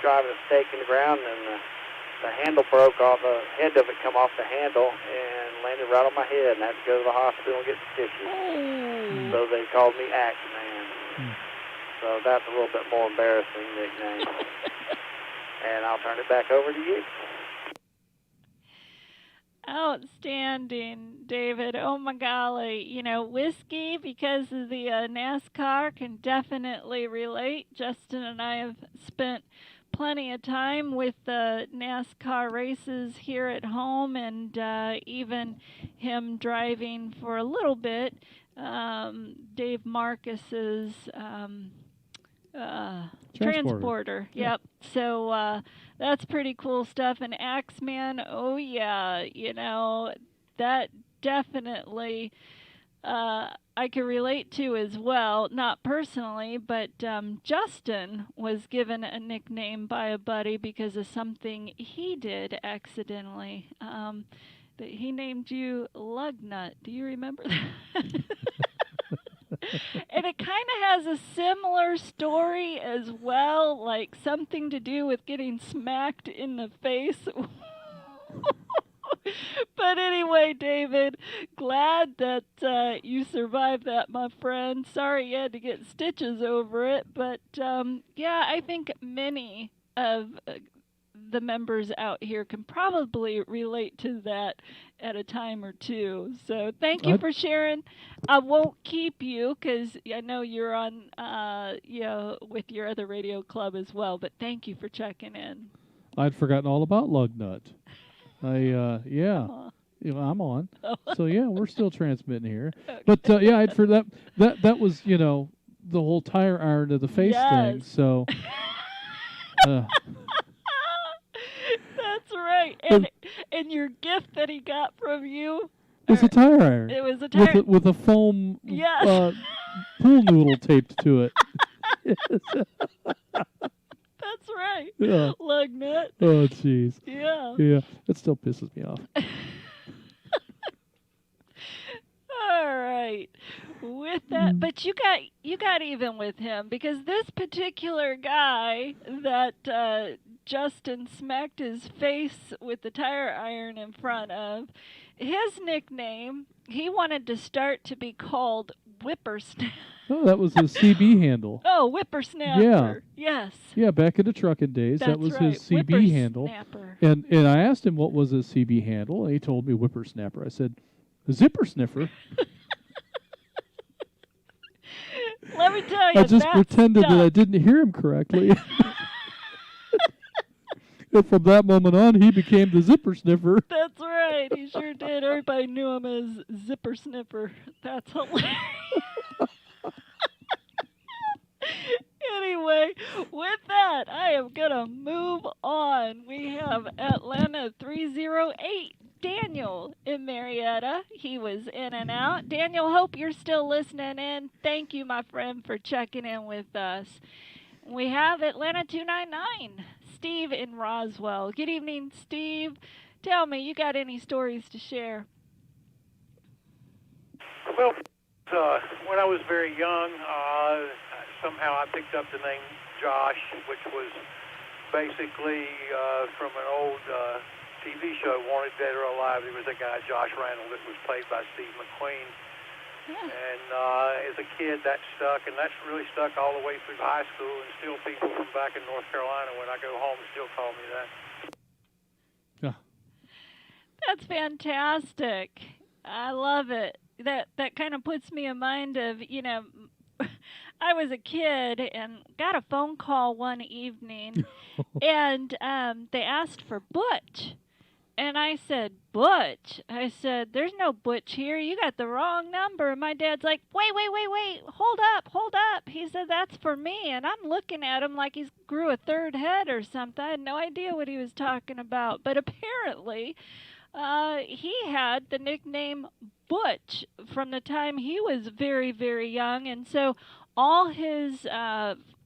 driving a stake in the ground, and the handle broke off, the head of it come off the handle and landed right on my head, and I had to go to the hospital and get stitches. So they called me Axeman. So that's a little bit more embarrassing nickname. And I'll turn it back over to you. Outstanding, David. Oh my golly. You know, whiskey, because of the NASCAR, can definitely relate. Justin and I have spent plenty of time with the NASCAR races here at home, and even him driving for a little bit Dave Marcus's transporter. Yep. So that's pretty cool stuff. And Axeman, oh yeah, you know, that definitely I can relate to as well. Not personally, but Justin was given a nickname by a buddy because of something he did accidentally. He named you Lugnut. Do you remember that? And it kind of has a similar story as well, like something to do with getting smacked in the face. But anyway, David, glad that you survived that, my friend. Sorry you had to get stitches over it, but yeah, I think many of the members out here can probably relate to that at a time or two. So thank you for sharing. I won't keep you because I know you're on, you know, with your other radio club as well. But thank you for checking in. I'd forgotten all about Lugnut. Yeah, you know, I'm on. So yeah, we're still transmitting here. Okay. But yeah, I'd for that was, you know, the whole tire iron to the face thing. So. That's right. And your gift that he got from you was a tire iron. It was a tire with a foam pool noodle taped to it. That's right. Yeah. Lugnut. Oh jeez. Yeah. Yeah. It still pisses me off. right. With that, but you got even with him, because this particular guy that Justin smacked his face with the tire iron in front of, his nickname, he wanted to start to be called Whippersnapper. Oh, that was his CB handle. Oh, Whippersnapper. Yeah. Yes. Yeah, back in the trucking days, that was right. his CB handle. And I asked him what was his CB handle, and he told me Whippersnapper. I said, Zipper Sniffer. Let me tell you, I just pretended that I didn't hear him correctly. And from that moment on, he became the Zipper Sniffer. That's right. He sure did. Everybody knew him as Zipper Sniffer. That's hilarious. Anyway, with that, I am going to move on. We have Atlanta 308, Daniel in Marietta. He was in and out. Daniel, hope you're still listening in. Thank you, my friend, for checking in with us. We have Atlanta 299, Steve in Roswell. Good evening, Steve. Tell me, you got any stories to share? Well, when I was very young, somehow I picked up the name Josh, which was basically from an old TV show, Wanted Dead or Alive. There was a guy, Josh Randall, that was played by Steve McQueen. And as a kid, that stuck, and that's really stuck all the way through high school, and still people from back in North Carolina, when I go home, still call me that. Yeah. That's fantastic. I love it. That kind of puts me in mind of, I was a kid and got a phone call one evening, and they asked for Butch. And I said, Butch? I said, there's no Butch here. You got the wrong number. And my dad's like, wait. Hold up. He said, that's for me. And I'm looking at him like he's grew a third head or something. I had no idea what he was talking about. But apparently, he had the nickname Butch from the time he was very, very young. And so all his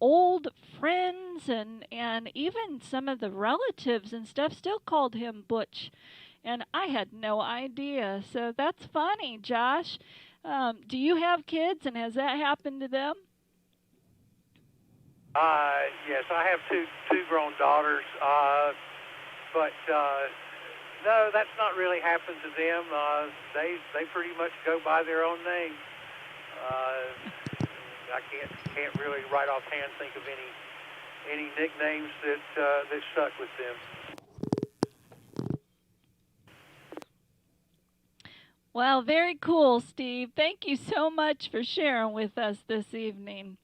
old friends and even some of the relatives and stuff still called him Butch. And I had no idea. So that's funny, Josh. Do you have kids, and has that happened to them? Yes, I have two grown daughters, but no, that's not really happened to them. They pretty much go by their own name. I can't really right offhand think of any nicknames that stuck with them. Well, very cool, Steve. Thank you so much for sharing with us this evening.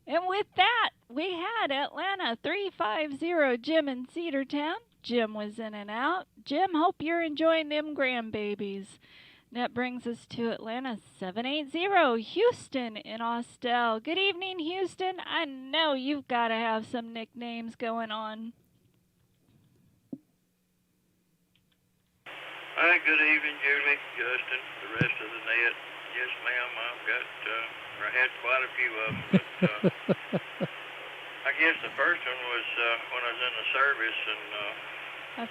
And with that, we had Atlanta 350, Jim in Cedartown. Jim was in and out. Jim, hope you're enjoying them grandbabies. That brings us to Atlanta 780, Houston in Austell. Good evening, Houston. I know you've got to have some nicknames going on. Hi, good evening, Julie, Justin, the rest of the net. Yes, ma'am, I had quite a few of them, but I guess the first one was when I was in the service, and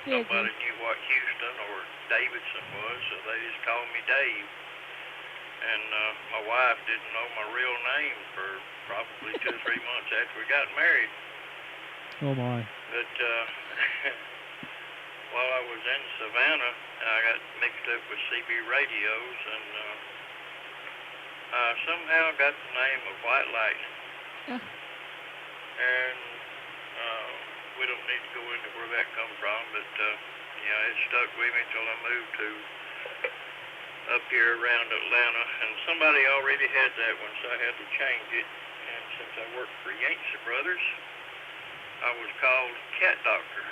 nobody knew what Houston or Davidson was, so they just called me Dave. And my wife didn't know my real name for probably 2 or 3 months after we got married. Oh, my. But while I was in Savannah, I got mixed up with CB radios, and I somehow got the name of White Lightning. And we don't need to go into where that come from, but it stuck with me until I moved to up here around Atlanta, and somebody already had that one, so I had to change it. And since I worked for Yancey Brothers, I was called Cat Doctor,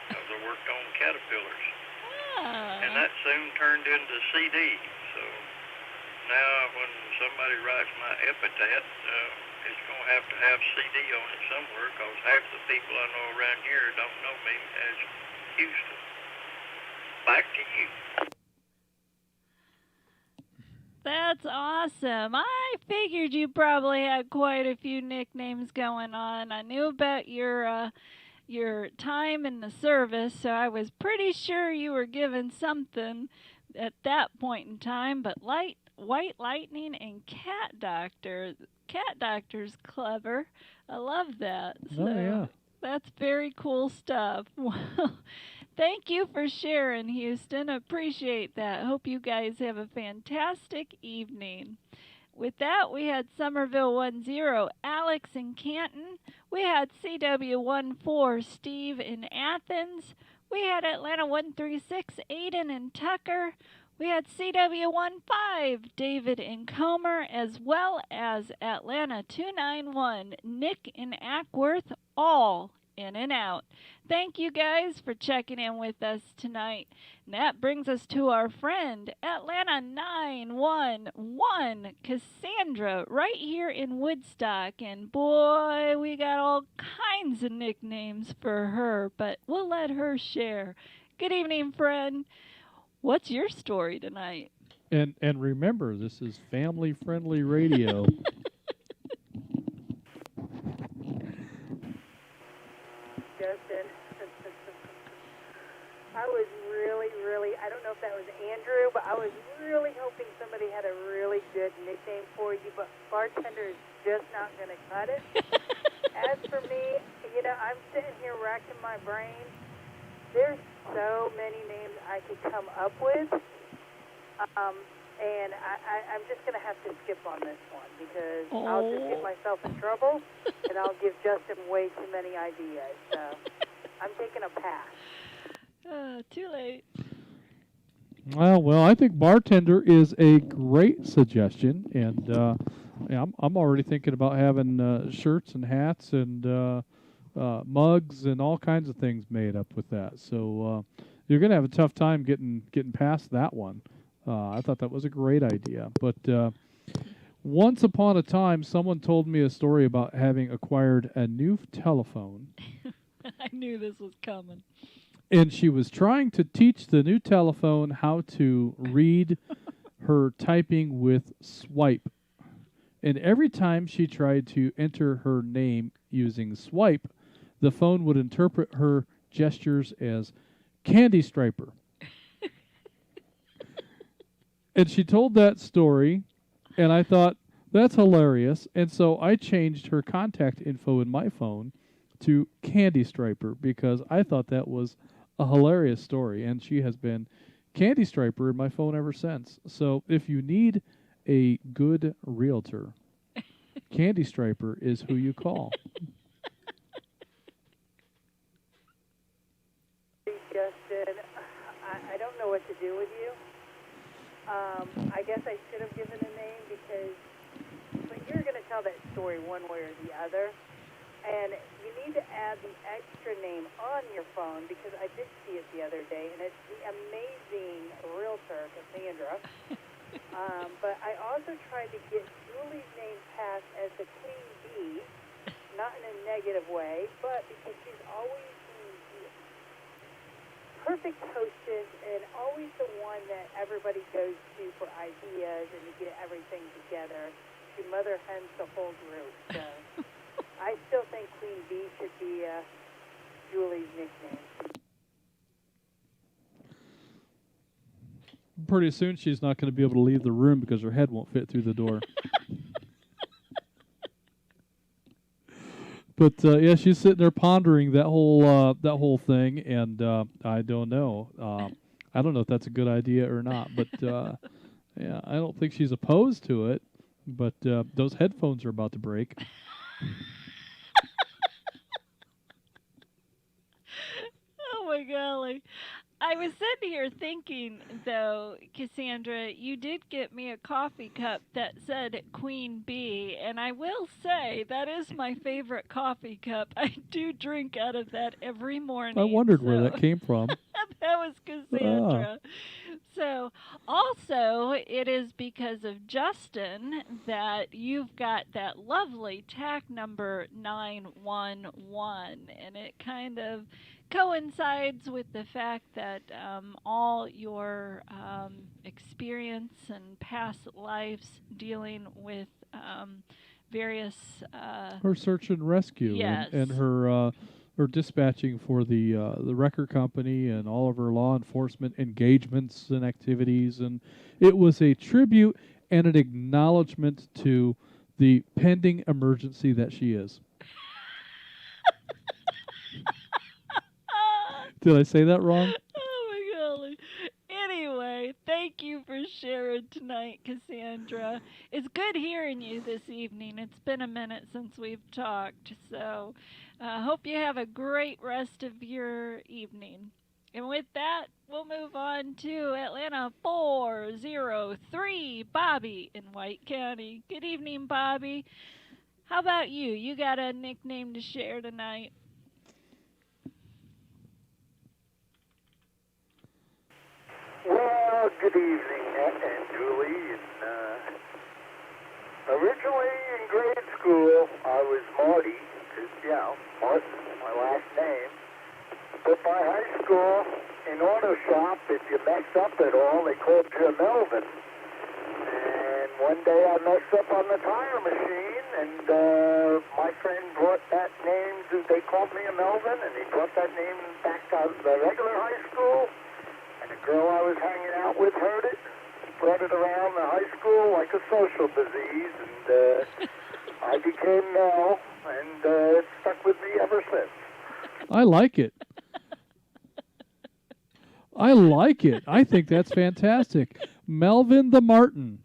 because I worked on caterpillars. And that soon turned into CD. So now when somebody writes my epitaph, it's going to have CD on it somewhere, because half the people I know around here don't know me as Houston. Back to you. That's awesome. I figured you probably had quite a few nicknames going on. I knew about your time in the service, so I was pretty sure you were given something at that point in time. But White Lightning and Cat Doctor. Cat Doctor's clever. I love that. So yeah. that's very cool stuff. Well, thank you for sharing, Houston. Appreciate that. Hope you guys have a fantastic evening. With that, we had Somerville 10, Alex in Canton. We had CW 14, Steve in Athens. We had Atlanta 136, Aiden in Tucker. We had CW 15, David in Comer, as well as Atlanta 291, Nick in Ackworth, all in and out. Thank you guys for checking in with us tonight. And that brings us to our friend, Atlanta 911, Cassandra, right here in Woodstock. And boy, we got all kinds of nicknames for her, but we'll let her share. Good evening, friend. What's your story tonight? And remember, this is family-friendly radio. Justin. I was really, I don't know if that was Andrew, but I was really hoping somebody had a really good nickname for you, but bartender is just not going to cut it. As for me, I'm sitting here racking my brain. There's so many names I could come up with, and I'm just going to have to skip on this one because I'll just get myself in trouble, and I'll give Justin way too many ideas. So I'm taking a pass. Too late. Well, I think bartender is a great suggestion, and I'm already thinking about having shirts and hats and mugs and all kinds of things made up with that. So you're going to have a tough time getting past that one. I thought that was a great idea. But once upon a time, someone told me a story about having acquired a new telephone. I knew this was coming. And she was trying to teach the new telephone how to read her typing with swipe. And every time she tried to enter her name using swipe, the phone would interpret her gestures as Candy Striper. And she told that story, and I thought, that's hilarious. And so I changed her contact info in my phone to Candy Striper because I thought that was a hilarious story, and she has been Candy Striper in my phone ever since. So if you need a good realtor, Candy Striper is who you call. Justin, I don't know what to do with you. I guess I should have given a name but you're going to tell that story one way or the other. And you need to add the extra name on your phone because I did see it the other day, and it's the amazing realtor, Cassandra. But I also tried to get Julie's name passed as the Queen Bee, not in a negative way, but because she's always the perfect hostess and always the one that everybody goes to for ideas and to get everything together. She mother hens the whole group, so... I still think Queen Bee should be Julie's nickname. Pretty soon she's not going to be able to leave the room because her head won't fit through the door. But yeah, she's sitting there pondering that whole thing, and I don't know. I don't know if that's a good idea or not. But yeah, I don't think she's opposed to it. But those headphones are about to break. Oh my golly. I was sitting here thinking, though, Cassandra, you did get me a coffee cup that said Queen Bee, and I will say that is my favorite coffee cup. I do drink out of that every morning. I wondered where that came from. That was Cassandra. So, also, it is because of Justin that you've got that lovely TAC number 911, and it kind of coincides with the fact that all your experience and past lives dealing with various... her search and rescue, yes. and her dispatching for the record company and all of her law enforcement engagements and activities. And it was a tribute and an acknowledgement to the pending emergency that she is. Did I say that wrong? Oh my golly. Anyway, thank you for sharing tonight, Cassandra. It's good hearing you this evening. It's been a minute since we've talked, so I hope you have a great rest of your evening. And with that, we'll move on to Atlanta 403, Bobby in White County. Good evening, Bobby. How about you? You got a nickname to share tonight? Well, good evening, Nat and Julie. Originally in grade school, I was Marty, because, Martin, my last name. But by high school, in auto shop, if you messed up at all, they called you a Melvin. And one day I messed up on the tire machine, and my friend brought that name, they called me a Melvin, and he brought that name back to the regular high school. And the girl I was hanging out with heard it, spread it around the high school like a social disease, and I became Mel, and it's stuck with me ever since. I like it. I like it. I think that's fantastic. Melvin the Martin.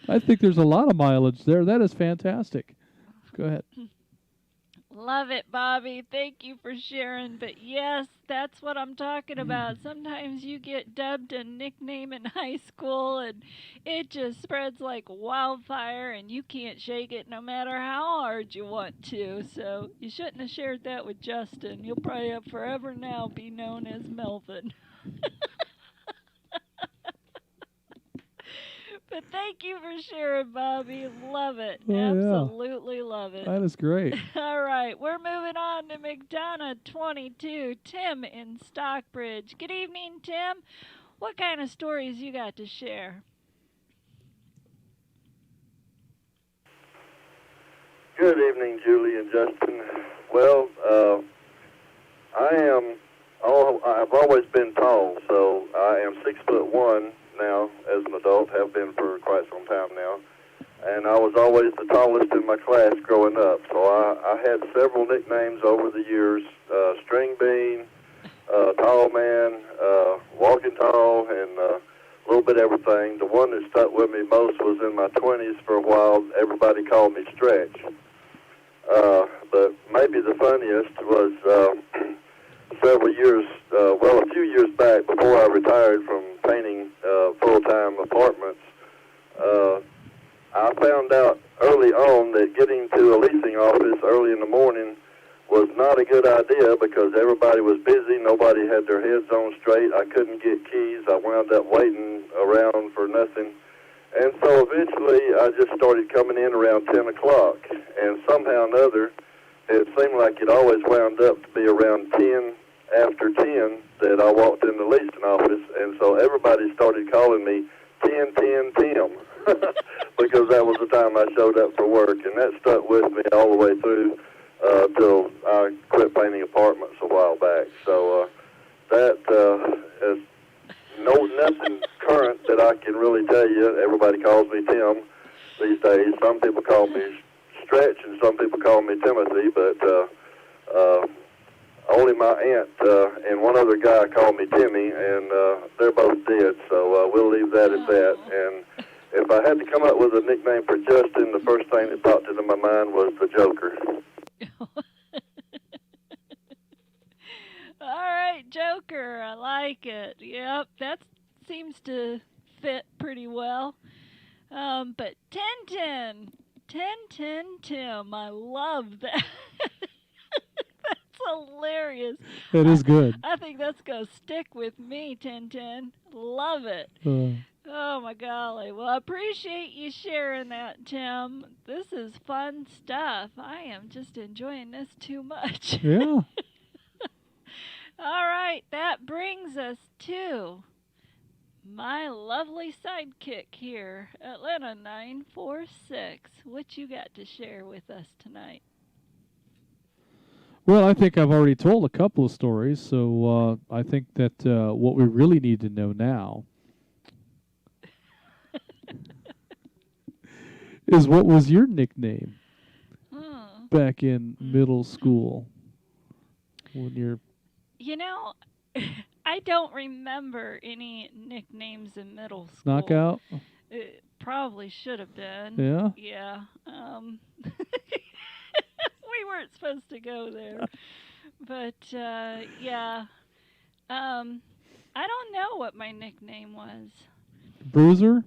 I think there's a lot of mileage there. That is fantastic. Go ahead. Love it, Bobby. Thank you for sharing. But yes, that's what I'm talking about. Sometimes you get dubbed a nickname in high school and it just spreads like wildfire and you can't shake it no matter how hard you want to. So you shouldn't have shared that with Justin. You'll probably forever now be known as Melvin. But thank you for sharing, Bobby. Love it. Oh, absolutely love it. That is great. All right, we're moving on to McDonough 22, Tim in Stockbridge. Good evening, Tim. What kind of stories you got to share? Good evening, Julie and Justin. Well, I've always been tall, so I am 6'1" now as an adult, have been for quite some time now. And I was always the tallest in my class growing up, so I had several nicknames over the years, String Bean, Tall Man, Walking Tall, and a little bit everything. The one that stuck with me most was in my 20s for a while. Everybody called me Stretch. But maybe the funniest was several years, a few years back before I retired from painting full-time apartments, I found out early on that getting to a leasing office early in the morning was not a good idea because everybody was busy, nobody had their heads on straight, I couldn't get keys, I wound up waiting around for nothing. And so eventually I just started coming in around 10 o'clock, and somehow or another it seemed like it always wound up to be around 10 after 10 that I walked in the leasing office, and so everybody started calling me 10-10 Tim because that was the time I showed up for work, and that stuck with me all the way through till I quit painting apartments a while back. So that is nothing current that I can really tell you. Everybody calls me Tim these days. Some people call me Stretch, and some people call me Timothy, but only my aunt and one other guy call me Timmy, and they're both dead, so we'll leave that at that. And if I had to come up with a nickname for Justin, the first thing that popped into my mind was the Joker. All right, Joker, I like it. Yep, that seems to fit pretty well. But 10-10 Tim, I love that. That's hilarious. That is good. I think that's going to stick with me, 10-10. Love it. Oh, my golly. Well, I appreciate you sharing that, Tim. This is fun stuff. I am just enjoying this too much. Yeah. All right, that brings us to my lovely sidekick here, Atlanta 946. What you got to share with us tonight? Well, I think I've already told a couple of stories, so I think that what we really need to know now is what was your nickname Hmm. back in middle school? When you're I don't remember any nicknames in middle school. knockout? It probably should have been. Yeah? Yeah. We weren't supposed to go there. But, yeah. I don't know what my nickname was. Bruiser?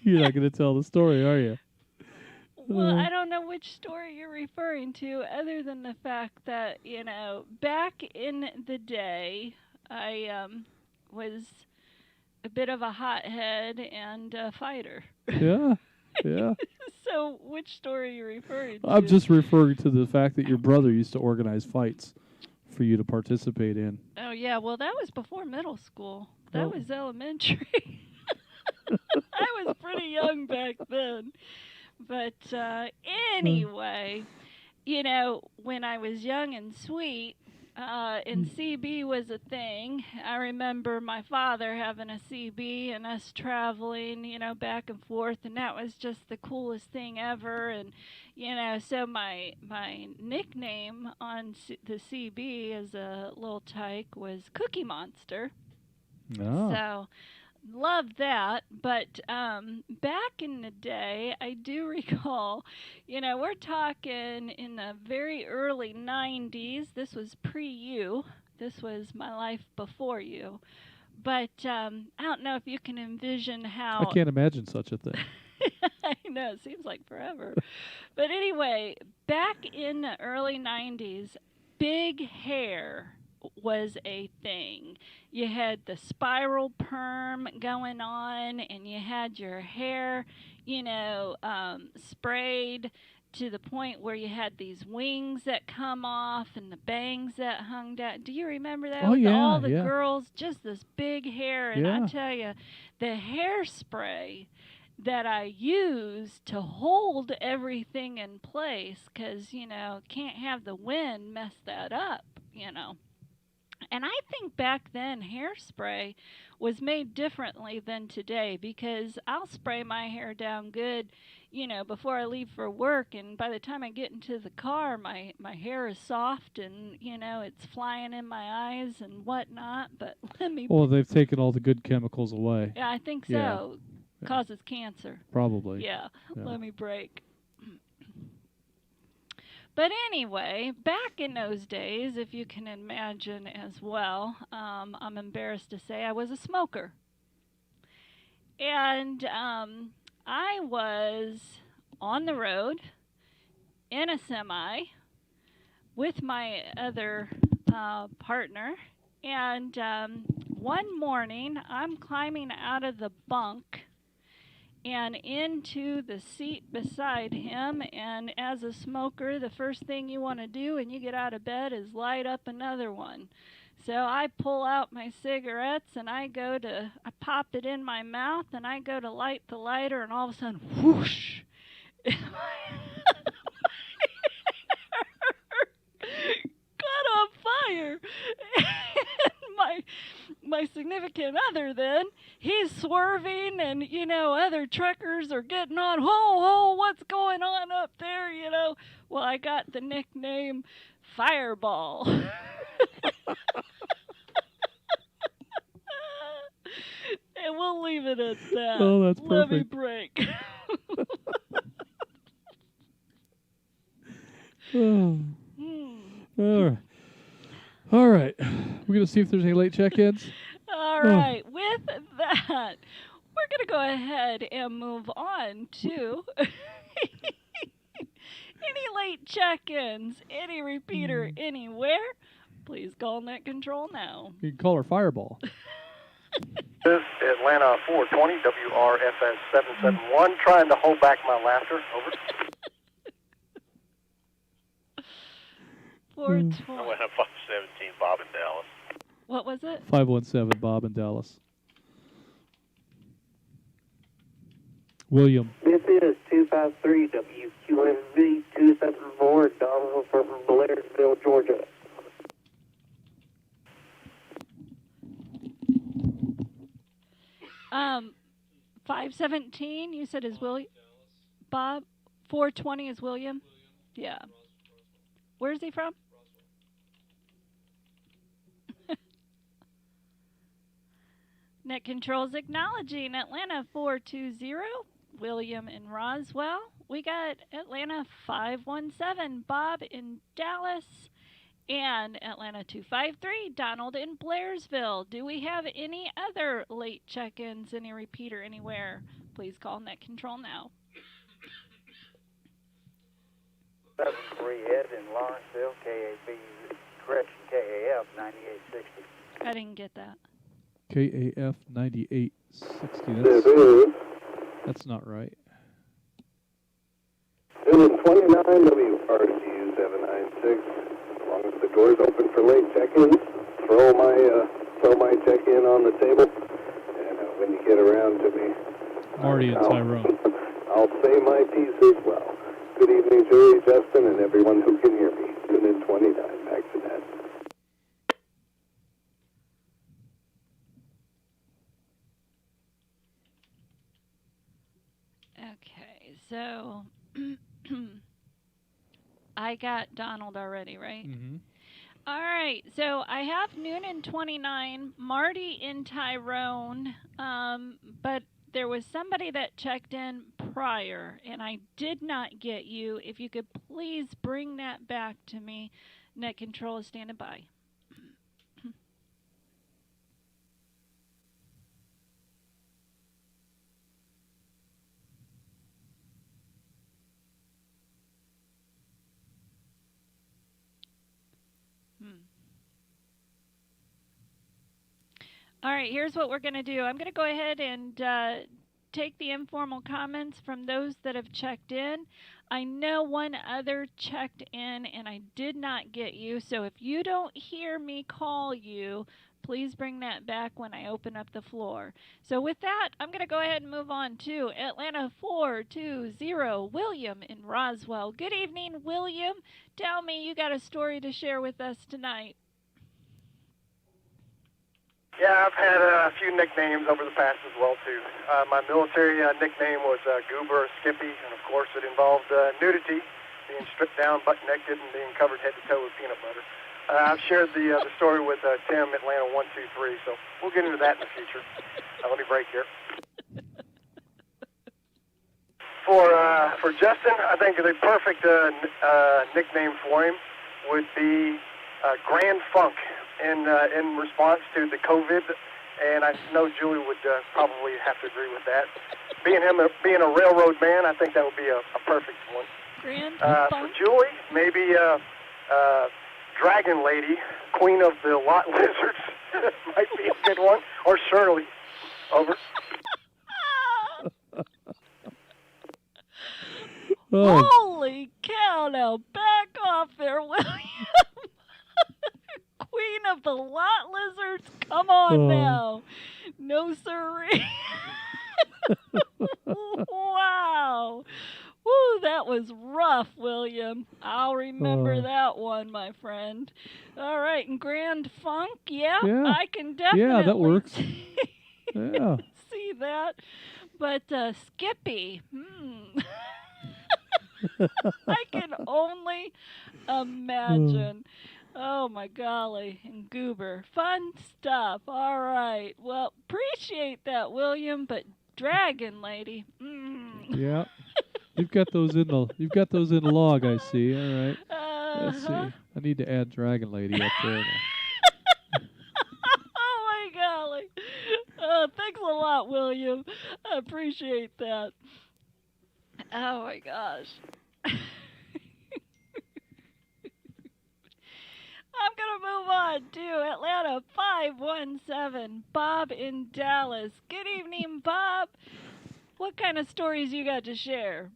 You're not going to tell the story, are you? Well, I don't know which story you're referring to, other than the fact that, back in the day, I was a bit of a hothead and a fighter. Yeah, yeah. So, which story are you referring to? I'm just referring to the fact that your brother used to organize fights for you to participate in. Oh, yeah, well, that was before middle school. That Oh. was elementary. I was pretty young back then. But anyway, when I was young and sweet, and CB was a thing, I remember my father having a CB and us traveling, back and forth, and that was just the coolest thing ever. And, so my nickname on the CB as a little tyke was Cookie Monster. Oh. So love that, but back in the day, I do recall, we're talking in the very early 90s. This was pre-you. This was my life before you. But I don't know if you can envision how... I can't imagine such a thing. I know, it seems like forever. But anyway, back in the early 90s, big hair was a thing. You had the spiral perm going on, and you had your hair, sprayed to the point where you had these wings that come off and the bangs that hung down. Do you remember that? Oh, With yeah, all the yeah. girls, just this big hair. And Yeah. I tell you, the hairspray that I used to hold everything in place, because, can't have the wind mess that up, And I think back then hairspray was made differently than today, because I'll spray my hair down good, before I leave for work, and by the time I get into the car, my hair is soft and, it's flying in my eyes and whatnot. But let me... Well, they've taken all the good chemicals away. Yeah, I think so. Yeah. Causes cancer. Probably. Yeah. Yeah. Let me break. But anyway, back in those days, if you can imagine as well, I'm embarrassed to say I was a smoker. And I was on the road in a semi with my other partner. And one morning, I'm climbing out of the bunk and into the seat beside him, and as a smoker, the first thing you want to do when you get out of bed is light up another one. So I pull out my cigarettes, and I pop it in my mouth, and I go to light the lighter, and all of a sudden, whoosh! Caught on fire. And my significant other then, he's swerving, and, other truckers are getting on, ho, what's going on up there, Well, I got the nickname Fireball. And we'll leave it at that. Oh, that's perfect. Let me break. Oh. All right. All right. We're going to see if there's any late check-ins. All right. With that, we're going to go ahead and move on to any late check-ins, any repeater anywhere. Please call net control now. You can call her Fireball. This is Atlanta 420, WRFS 771, trying to hold back my laughter. Over. 420. Atlanta 517, Bob in Dallas. What was it? 517, Bob in Dallas. William. This is 253 WQMV 274, Donald from Blairsville, Georgia. 417, you said is William. Bob. 420 is William. Yeah. Where's he from? Net Control's acknowledging Atlanta 420, William in Roswell. We got Atlanta 517, Bob in Dallas, and Atlanta 253, Donald in Blairsville. Do we have any other late check-ins, any repeater anywhere? Please call Net Control now. 73 Ed in Lawrenceville, KAB, correction, KAF 9860. I didn't get that. KAF 9860. That's not right. 29 WRCU 796. As long as the door's open for late check-ins, throw my check-in on the table, and when you get around to me, Marty and Tyrone. I'll say my piece as well. Good evening, Julie, Justin, and everyone who can hear me. Tune in 29. Back to that. Okay, so I got Donald already, right? Mm-hmm. All right, so I have Noon in 29, Marty in Tyrone, but there was somebody that checked in prior, and I did not get you. If you could please bring that back to me. Net Control is standing by. All right, here's what we're going to do. I'm going to go ahead and take the informal comments from those that have checked in. I know one other checked in, and I did not get you. So if you don't hear me call you, please bring that back when I open up the floor. So with that, I'm going to go ahead and move on to Atlanta 420, William in Roswell. Good evening, William. Tell me you got a story to share with us tonight. Yeah, I've had a few nicknames over the past as well, too. My military nickname was Goober or Skippy, and of course it involved nudity, being stripped down, butt-naked, and being covered head to toe with peanut butter. I've shared the story with Tim, Atlanta 123, so we'll get into that in the future. Let me break here. For Justin, I think the perfect nickname for him would be Grand Funk. In response to the COVID, and I know Julie would probably have to agree with that. Being a railroad man, I think that would be a perfect one. For Julie, maybe Dragon Lady, Queen of the Lot Lizards, might be a good one. Or Shirley. Over. Holy cow! Now back off there, William. Queen of the Lot Lizards, come on now. No sirree. Wow. Woo, that was rough, William. I'll remember that one, my friend. All right, and Grand Funk, yeah. I can definitely that works. Yeah. see that. But Skippy, I can only imagine. Oh, my golly. And Goober. Fun stuff. All right. Well, appreciate that, William, but Dragon Lady. Yeah. You've got those in the log, I see. All right. Let's see. I need to add Dragon Lady up there. Oh, my golly. Thanks a lot, William. I appreciate that. Oh, my gosh. I'm going to move on to Atlanta 517, Bob in Dallas. Good evening, Bob. What kind of stories you got to share?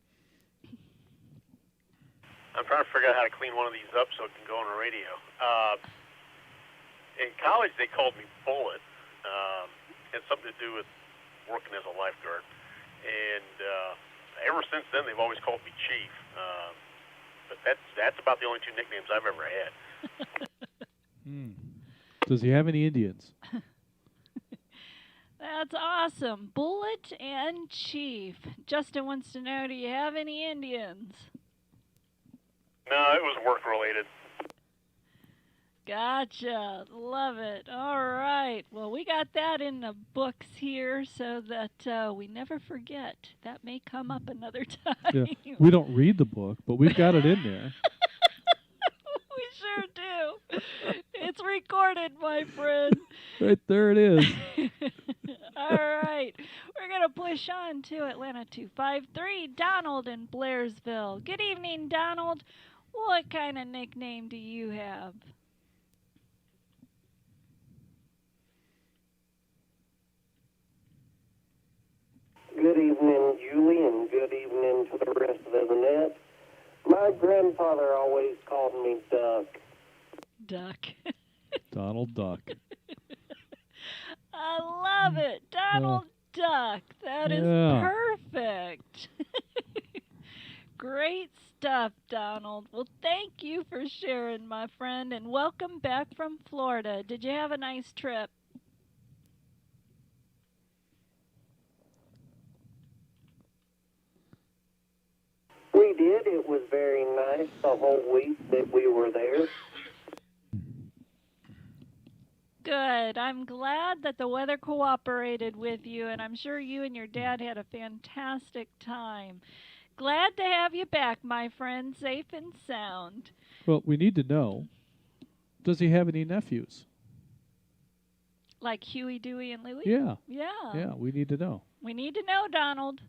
I'm trying to figure out how to clean one of these up so it can go on the radio. In college, they called me Bullet. It had something to do with working as a lifeguard. And ever since then, they've always called me Chief. But that's about the only two nicknames I've ever had. Does he have any Indians? That's awesome. Bullet and Chief. Justin wants to know, do you have any Indians? No, it was work related. Gotcha. Love it. All right. Well, we got that in the books here so that we never forget. That may come up another time. Yeah. We don't read the book, but we've got it in there. We sure do. It's recorded, my friend. Right there it is. All right. We're going to push on to Atlanta 253. Donald in Blairsville. Good evening, Donald. What kind of nickname do you have? Good evening, Julie, and good evening to the rest of the net. My grandfather always called me Duck. Duck. Donald Duck. I love it. Donald Duck. That is perfect. Great stuff, Donald. Well, thank you for sharing, my friend, and welcome back from Florida. Did you have a nice trip? We did. It was very nice the whole week that we were there. Good. I'm glad that the weather cooperated with you, and I'm sure you and your dad had a fantastic time. Glad to have you back, my friend, safe and sound. Well, we need to know, does he have any nephews? Like Huey, Dewey, and Louie? Yeah. Yeah. Yeah, we need to know. We need to know, Donald.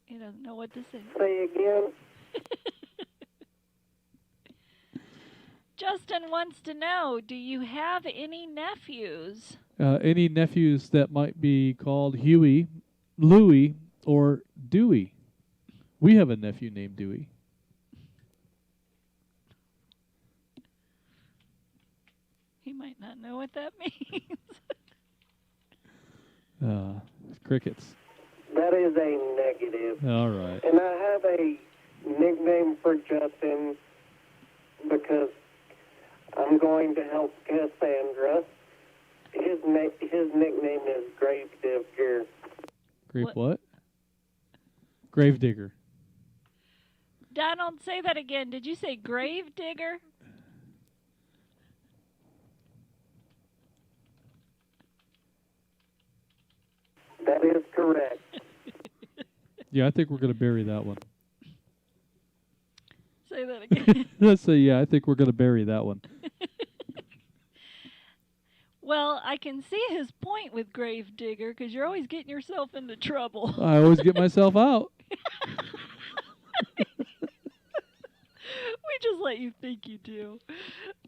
He doesn't know what to say. Say again. Justin wants to know, do you have any nephews? Any nephews that might be called Huey, Louie, or Dewey? We have a nephew named Dewey. He might not know what that means. Crickets. That is a negative. All right. And I have a nickname for Justin because I'm going to help Cassandra. His nickname is Gravedigger. What? Gravedigger. Donald, say that again. Did you say grave digger? That is correct. Yeah, I think we're going to bury that one. Say that again. Let's say, yeah, I think we're going to bury that one. Well, I can see his point with grave digger because you're always getting yourself into trouble. I always get myself out. We just let you think you do.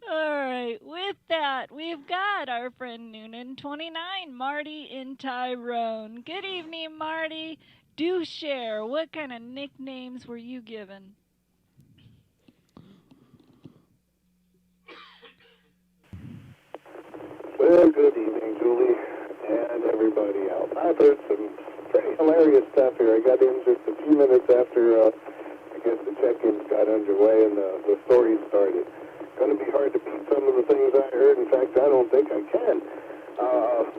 All right. With that, we've got our friend Noonan 29, Marty in Tyrone. Good evening, Marty. Do share. What kind of nicknames were you given? Well, good evening, Julie, and everybody else. I've heard some pretty hilarious stuff here. I got in just a few minutes after, I guess, the check-ins got underway and the story started. Going to be hard to beat some of the things I heard. In fact, I don't think I can.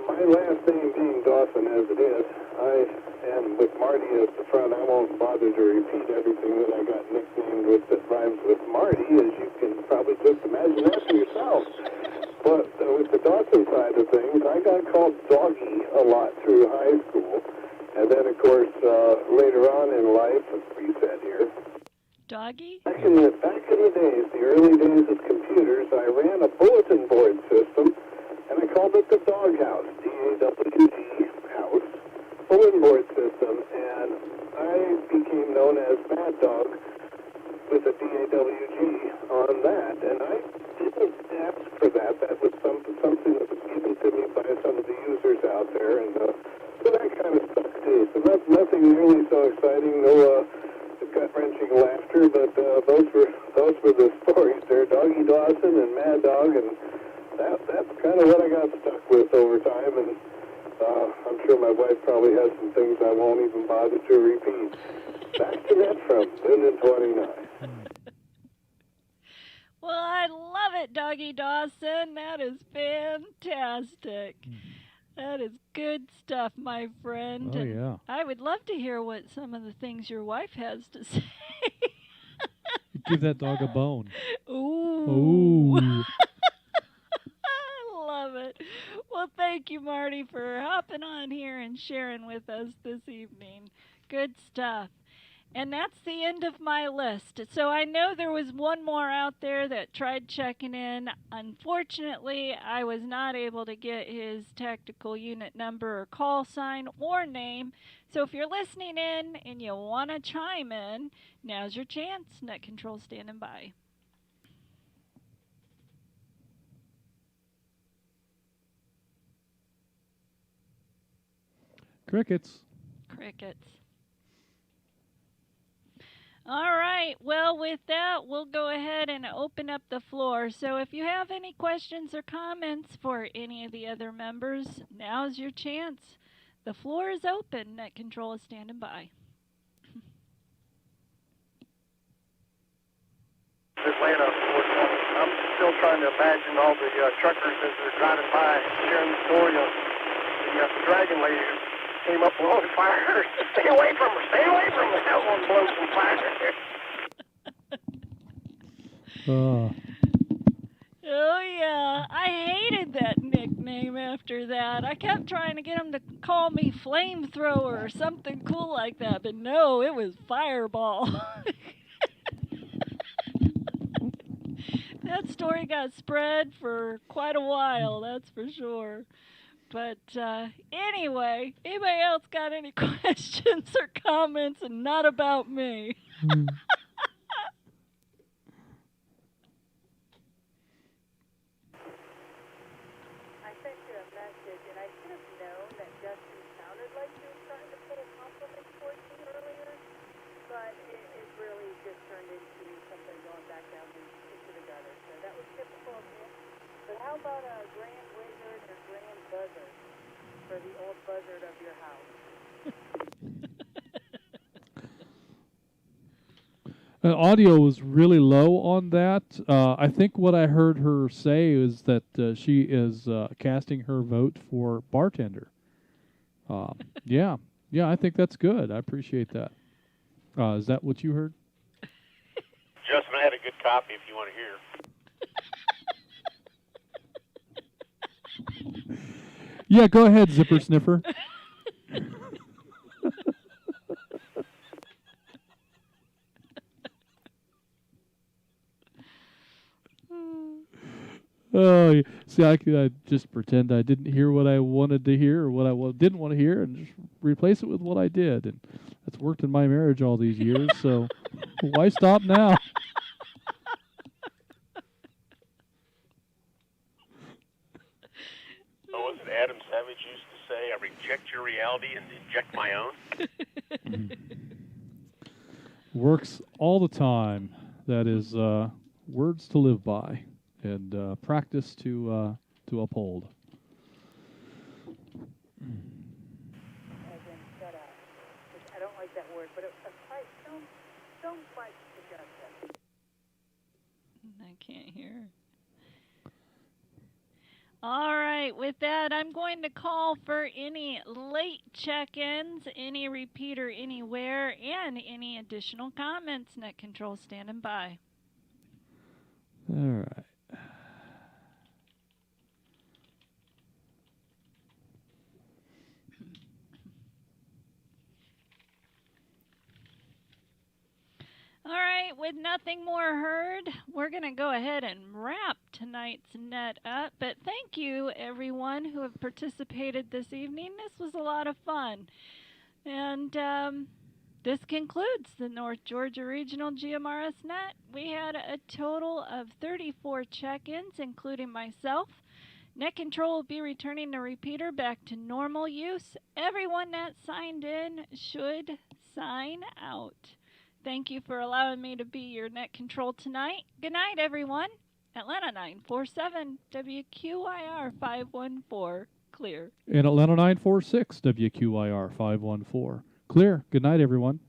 My last name being Dawson as it is, and with Marty at the front, I won't bother to repeat everything that I got nicknamed with that rhymes with Marty, as you can probably just imagine that for yourself. But with the Dawson side of things, I got called Doggy a lot through high school. And then, of course, later on in life, reset here. Doggy? Back in the days, the early days of computers, I ran a bulletin board system, and I called it the Dog House, D-A-W-G House, bulletin board system. And I became known as Mad Dog with a D-A-W-G on that. And I didn't ask for that. That was something that was given to me by some of the users out there, and so that kind of stuck too. So that's nothing really so exciting, no gut-wrenching laughter, but those were the stories there. Doggy Dawson and Mad Dog, and that's kind of what I got stuck with over time. And I'm sure my wife probably has some things I won't even bother to repeat. Back to that from Noonan 29. Well, I love it, Doggy Dawson. That is fantastic. That is good stuff, my friend. Oh, and yeah. I would love to hear what some of the things your wife has to say. Give that dog a bone. Ooh. Ooh. I love it. Well, thank you, Marty, for hopping on here and sharing with us this evening. Good stuff. And that's the end of my list. So I know there was one more out there that tried checking in. Unfortunately, I was not able to get his tactical unit number or call sign or name. So if you're listening in and you want to chime in, now's your chance. Net Control standing by. Crickets. Crickets. All right. Well, with that, we'll go ahead and open up the floor. So if you have any questions or comments for any of the other members, now's your chance. The floor is open. Net Control is standing by. Atlanta. I'm still trying to imagine all the truckers as they're driving by, sharing the story of the dragon lady who came up blowing fire. Stay away from her! Stay away from her! That one blows some fire. Oh, yeah. I hated that nickname after that. I kept trying to get him to call me Flamethrower or something cool like that, but no, it was Fireball. That story got spread for quite a while, that's for sure. But anyway, anybody else got any questions or comments and not about me? I sent you a message, and I should have known that Justin sounded like he was starting to put a compliment towards me earlier, but it really just turned into something going back down into the gutter. So that was typical of him. But how about a grand wizard or grand buzzard for the old buzzard of your house? Audio was really low on that. I think what I heard her say is that she is casting her vote for bartender. Yeah, I think that's good. I appreciate that. Is that what you heard? Justin, I had a good copy if you want to hear. Yeah, go ahead, Zipper Sniffer. Oh, see, I could just pretend I didn't hear what I wanted to hear or what I didn't want to hear and just replace it with what I did. And that's worked in my marriage all these years, so why stop now? What was it Adam Savage used to say? I reject your reality and inject my own. Works all the time. That is words to live by and practice to uphold. I don't like that word, but don't fight the Justin. I can't hear. All right, with that, I'm going to call for any late check-ins, any repeater anywhere, and any additional comments. Net Control standing by. All right. All right, with nothing more heard, we're going to go ahead and wrap tonight's net up. But thank you, everyone who have participated this evening. This was a lot of fun. And this concludes the North Georgia Regional GMRS net. We had a total of 34 check-ins, including myself. Net Control will be returning the repeater back to normal use. Everyone that signed in should sign out. Thank you for allowing me to be your Net Control tonight. Good night, everyone. Atlanta 947, WQIR 514, clear. And Atlanta 946, WQIR 514, clear. Good night, everyone.